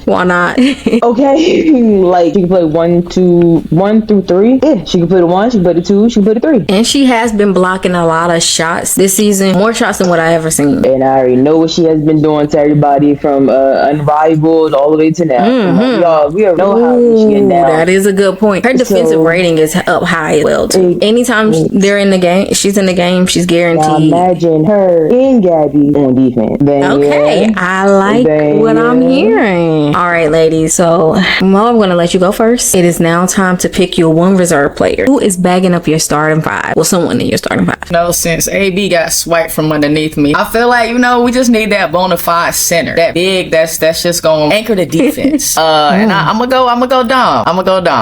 Why not? Okay, like she can play 1 through 3. Yeah, she can play the 1, she can play the 2, she can play the 3. And she has been blocking a lot of shots this season, more shots than what I ever seen. And I already know what she has been doing to everybody from Unrivaled all the way to now. Y'all, we already know how she getting down. That is a good point. Her defensive rating is up high as well too. Anytime they're in the game, she's in the game, she's guaranteed. Now imagine her and Gabby on defense. Okay, I like what I'm hearing. All right, ladies. So, Mo, I'm going to let you go first. It is now time to pick your one reserve player. Who is bagging up your starting 5? Well, someone in your starting 5. No, since AB got swiped from underneath me, I feel like, we just need that bona fide center. That big, that's just going to anchor the defense. And I'm going to go Dom.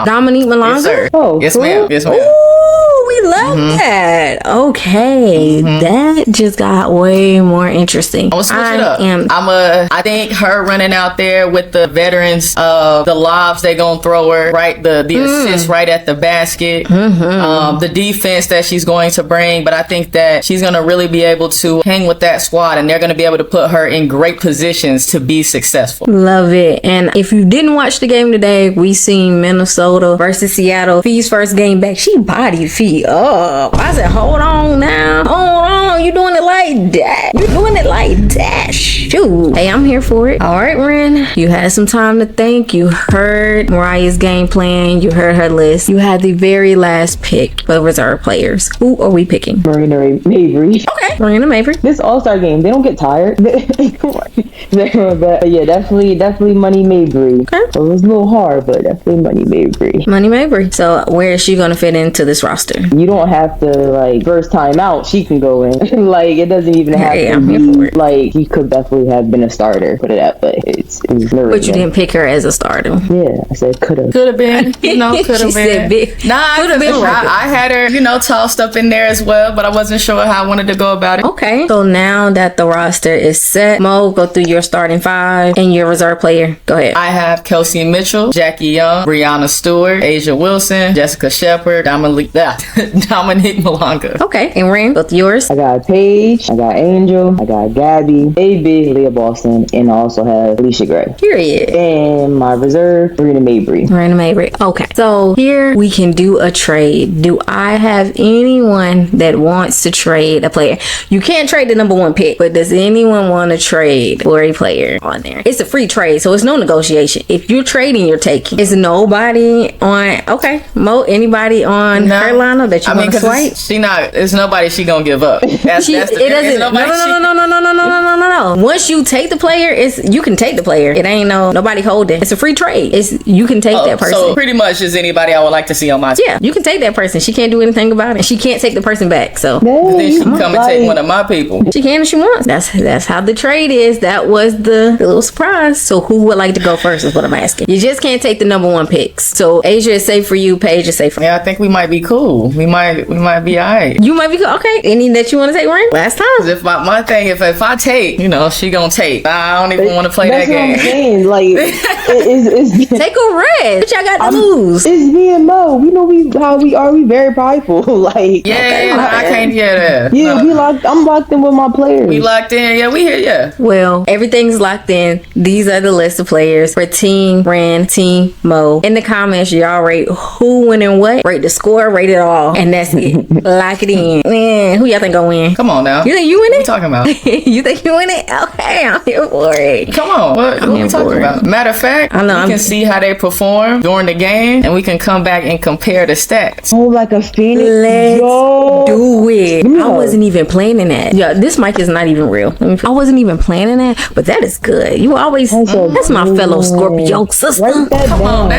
Dominique Malonga? Yes, sir. Oh, yes, cool. ma'am. Yes, ma'am. Ooh, we love that. Okay, that just got way more interesting. I'm gonna switch it up. I think her running out there with the veterans, the lobs they gonna throw her, right? The assist right at the basket, the defense that she's going to bring. But I think that she's gonna really be able to hang with that squad, and they're gonna be able to put her in great positions to be successful. Love it. And if you didn't watch the game today, we seen Minnesota versus Seattle. Fee's first game back, she bodied Fee up. I said, hold on now. Hold on. You doing it like that. You doing it like that. Shoot. Hey, I'm here for it. All right, Ren. You had some time to think. You heard Mariah's game plan. You heard her list. You had the very last pick of reserve players. Who are we picking? Marina Mabry. Okay. Marina Mabry. This All-Star game, they don't get tired. But yeah, definitely Money Mabry. Okay. It was a little hard, but definitely Money Mabry. Money Mabry. So where is she going to fit into this roster? You don't have to, first time out, she can go in. It doesn't even have to be, she could definitely have been a starter, put it that way. It's but you didn't pick her as a starter. Yeah, I said could have. Could have been, could have been. I had her, tossed up in there as well, but I wasn't sure how I wanted to go about it. Okay. So now that the roster is set, Mo, go through your starting 5 and your reserve player. Go ahead. I have Kelsey Mitchell, Jackie Young, Brianna Stewart, Asia Wilson, Jessica Shepard, Dominique Malonga. Okay. And Ren, both yours. I got Paige, I got Angel, I got Gabby, AB, Leah Boston, and I also have Alicia Gray. Period. And my reserve, Marina Mabry. Marina Mabry. Okay. So here we can do a trade. Do I have anyone that wants to trade a player? You can't trade the number 1 pick, but does anyone want to trade for a player on there? It's a free trade, so it's no negotiation. If you're trading, you're taking. Is nobody on? Okay, Mo. Anybody on her lineup that you want to swipe? It's nobody she gonna give up. That's No. Once you take the player, you can take the player. It ain't nobody holding. It's a free trade. You can take that person. So pretty much is anybody I would like to see on my team. Yeah, you can take that person. She can't do anything about it. She can't take the person back. So then she can come and take one of my people. She can if she wants. That's how the trade is. That was the little surprise. So who would like to go first is what I'm asking. You just can't take the number 1 picks. So Asia is safe for you. Paige is safe for me. Yeah, I think we might be cool. We might be alright. You might be cool. Okay. Any that you want to take, Ren? Last time. If my thing, if I take, she gonna take. I don't even want to play that game. That's what I'm saying. Take a red. What y'all got to lose? It's me and Mo. We know how we are. We very prideful. I can't hear that. Yeah, I'm locked in with my players. We locked in. Yeah, we hear ya. Well, everything's locked in. These are the list of players for Team Ren, Team Mo. In the comments, y'all rate who win and what. Rate the score, rate it all, and that's it. Lock it in. Man, who y'all think gonna win? Come on now. You think you win it? What you talking about? You think you win it? Okay, I'm here for it. Come on. What are we talking about? Matter of fact, we can see how they perform during the game, and we can come back and compare the stats. Oh, like a phoenix. Let's do it. I wasn't even planning that. Yeah, this mic is not even real. I wasn't even planning that, but that is good. You always, that's my fellow Scorpio sister. Write that down.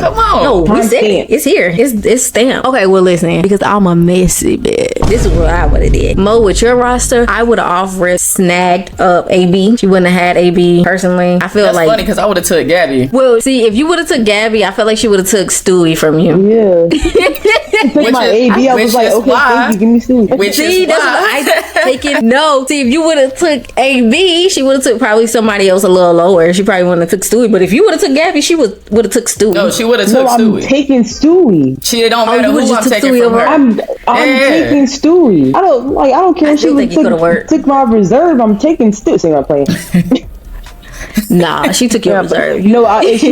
Come on. No, we said it. It's here. It's stamped. Okay, well, listen, because I'm a messy bitch. This is what I would have did. Mo, with your roster, I would have offered Snap snagged up AB. She wouldn't have had AB personally. I feel That's like funny because I would have took Gabby. well, see, if you would have took Gabby, I felt like she would have took Stewie from you. Yeah. She took my AB. I was like, okay, thank you, give me Stewie. Which See, is that's why. what I take it. No, see, if you would have took AB, she would have took probably somebody else a little lower. She probably wouldn't have took Stewie. But if you would have took Gabby, she would have took Stewie. No, she would have No, took I'm Stewie. taking Stewie. She don't matter you who would've I'm just took taking Stewie from over- her. I'm Yeah. taking Stewie. I don't care if she do would think you could've worked. took my reserve. I'm taking Stewie. See, I'm playing. Nah, she took your reserve. No, if she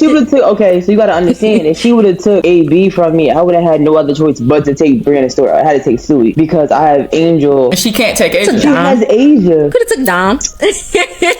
would have took, okay, so you gotta understand, if she would have took AB from me, I would have had no other choice but to take Brianna Stewart. I had to take Stewie because I have Angel. She can't take Asia. She has Asia. Could have took Dom.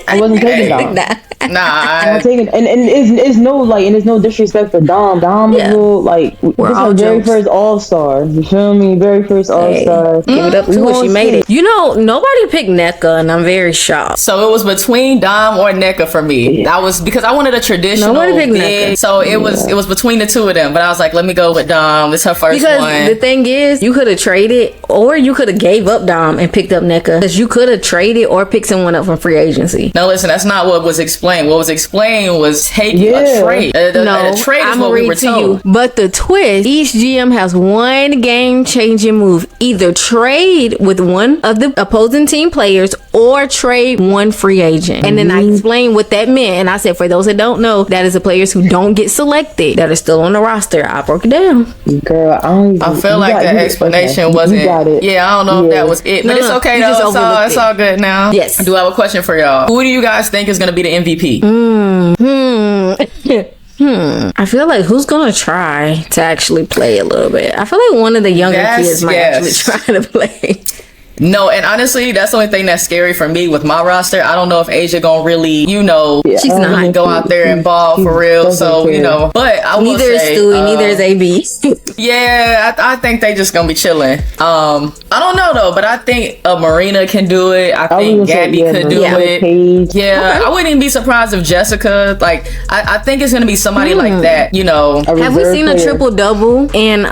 I wasn't taking Dom. Nah. I'm taking, and it's no like, and there's no disrespect for Dom. Dom is a little like this is all her very jokes. first All Star. You feel me? Very first All Star. Give it up to her. She made it. You know, nobody picked NECA, and I'm very shocked. So it was between Dom or NECA for me. That was because I wanted a traditional Nobody picked big. NECA. So it was between the two of them. But I was like, let me go with Dom. This is her first Because one. the thing is, you could have traded, or you could have gave up Dom and picked up NECA. Because you could have traded or picked someone up from free agency. No, listen, that's not what was explained. What was explained was taking Yeah. a trade. No, a trade is I'm what gonna we read were to told. you. But the twist, each GM has one game-changing move. Either trade with one of the opposing team players or trade one free agent. And then I explained what that meant. And I said, for those that don't know, that is the players who don't get selected that are still on the roster. I broke it down. Girl, I feel like the explanation wasn't. You got it. Yeah, I don't know if that was it, but No, it's no, okay you just though. overlooked It's it. all good now. Yes. I do have a question for y'all. Who do you guys think is going to be the MVP? I feel like who's gonna try to actually play a little bit? I feel like one of the younger Yes, kids might yes. actually try to play. No, and honestly, that's the only thing that's scary for me with my roster. I don't know if Asia gonna really, She's not. really go out there and ball for real. So, but I will Neither is say, Stewie, neither is AB. yeah, I think they just gonna be chilling. I don't know though, but I think Marina can do it. I think Gabby could do it. Paige. Yeah, I wouldn't even be surprised if Jessica, like, I think it's gonna be somebody like that, Have we seen a triple double in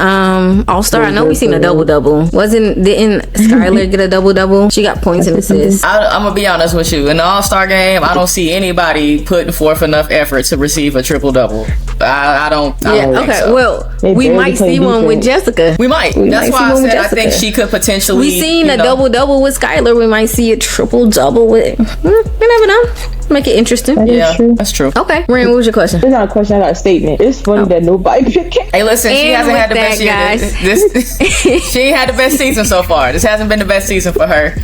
All Star? I know we seen a double double. Didn't Skylar get a double double? She got points and assists. I'm gonna be honest with you. In the All-Star game, I don't see anybody putting forth enough effort to receive a triple double. I don't think so. Well, They we barely might play see one with defense. Jessica. We might. might That's see why I one with said I think Jessica. she could potentially. We seen a double double with Skylar. We might see a triple double with. You never know. Make it interesting. That is Yeah, true. that's true. Okay, Rand, what was your question? It's not a question, I got a statement. It's funny that nobody picked it. Hey, listen, she And hasn't had the with best that, year. guys. This she ain't had the best season so far. This hasn't been the best season for her.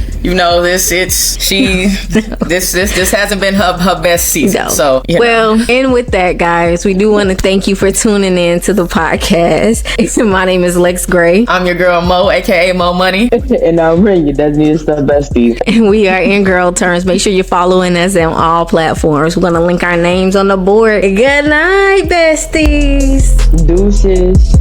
This hasn't been her best season. No. So Well, and with that, guys, we do want to thank you for tuning in to the podcast. My name is Lex Gray, I'm your girl Mo, aka Mo Money. And I'm ringing. That's me, it's the bestie. and we are in Girl Terms. Make sure you're following us on all platforms. We're gonna link our names on the board. Good night, besties. Deuces.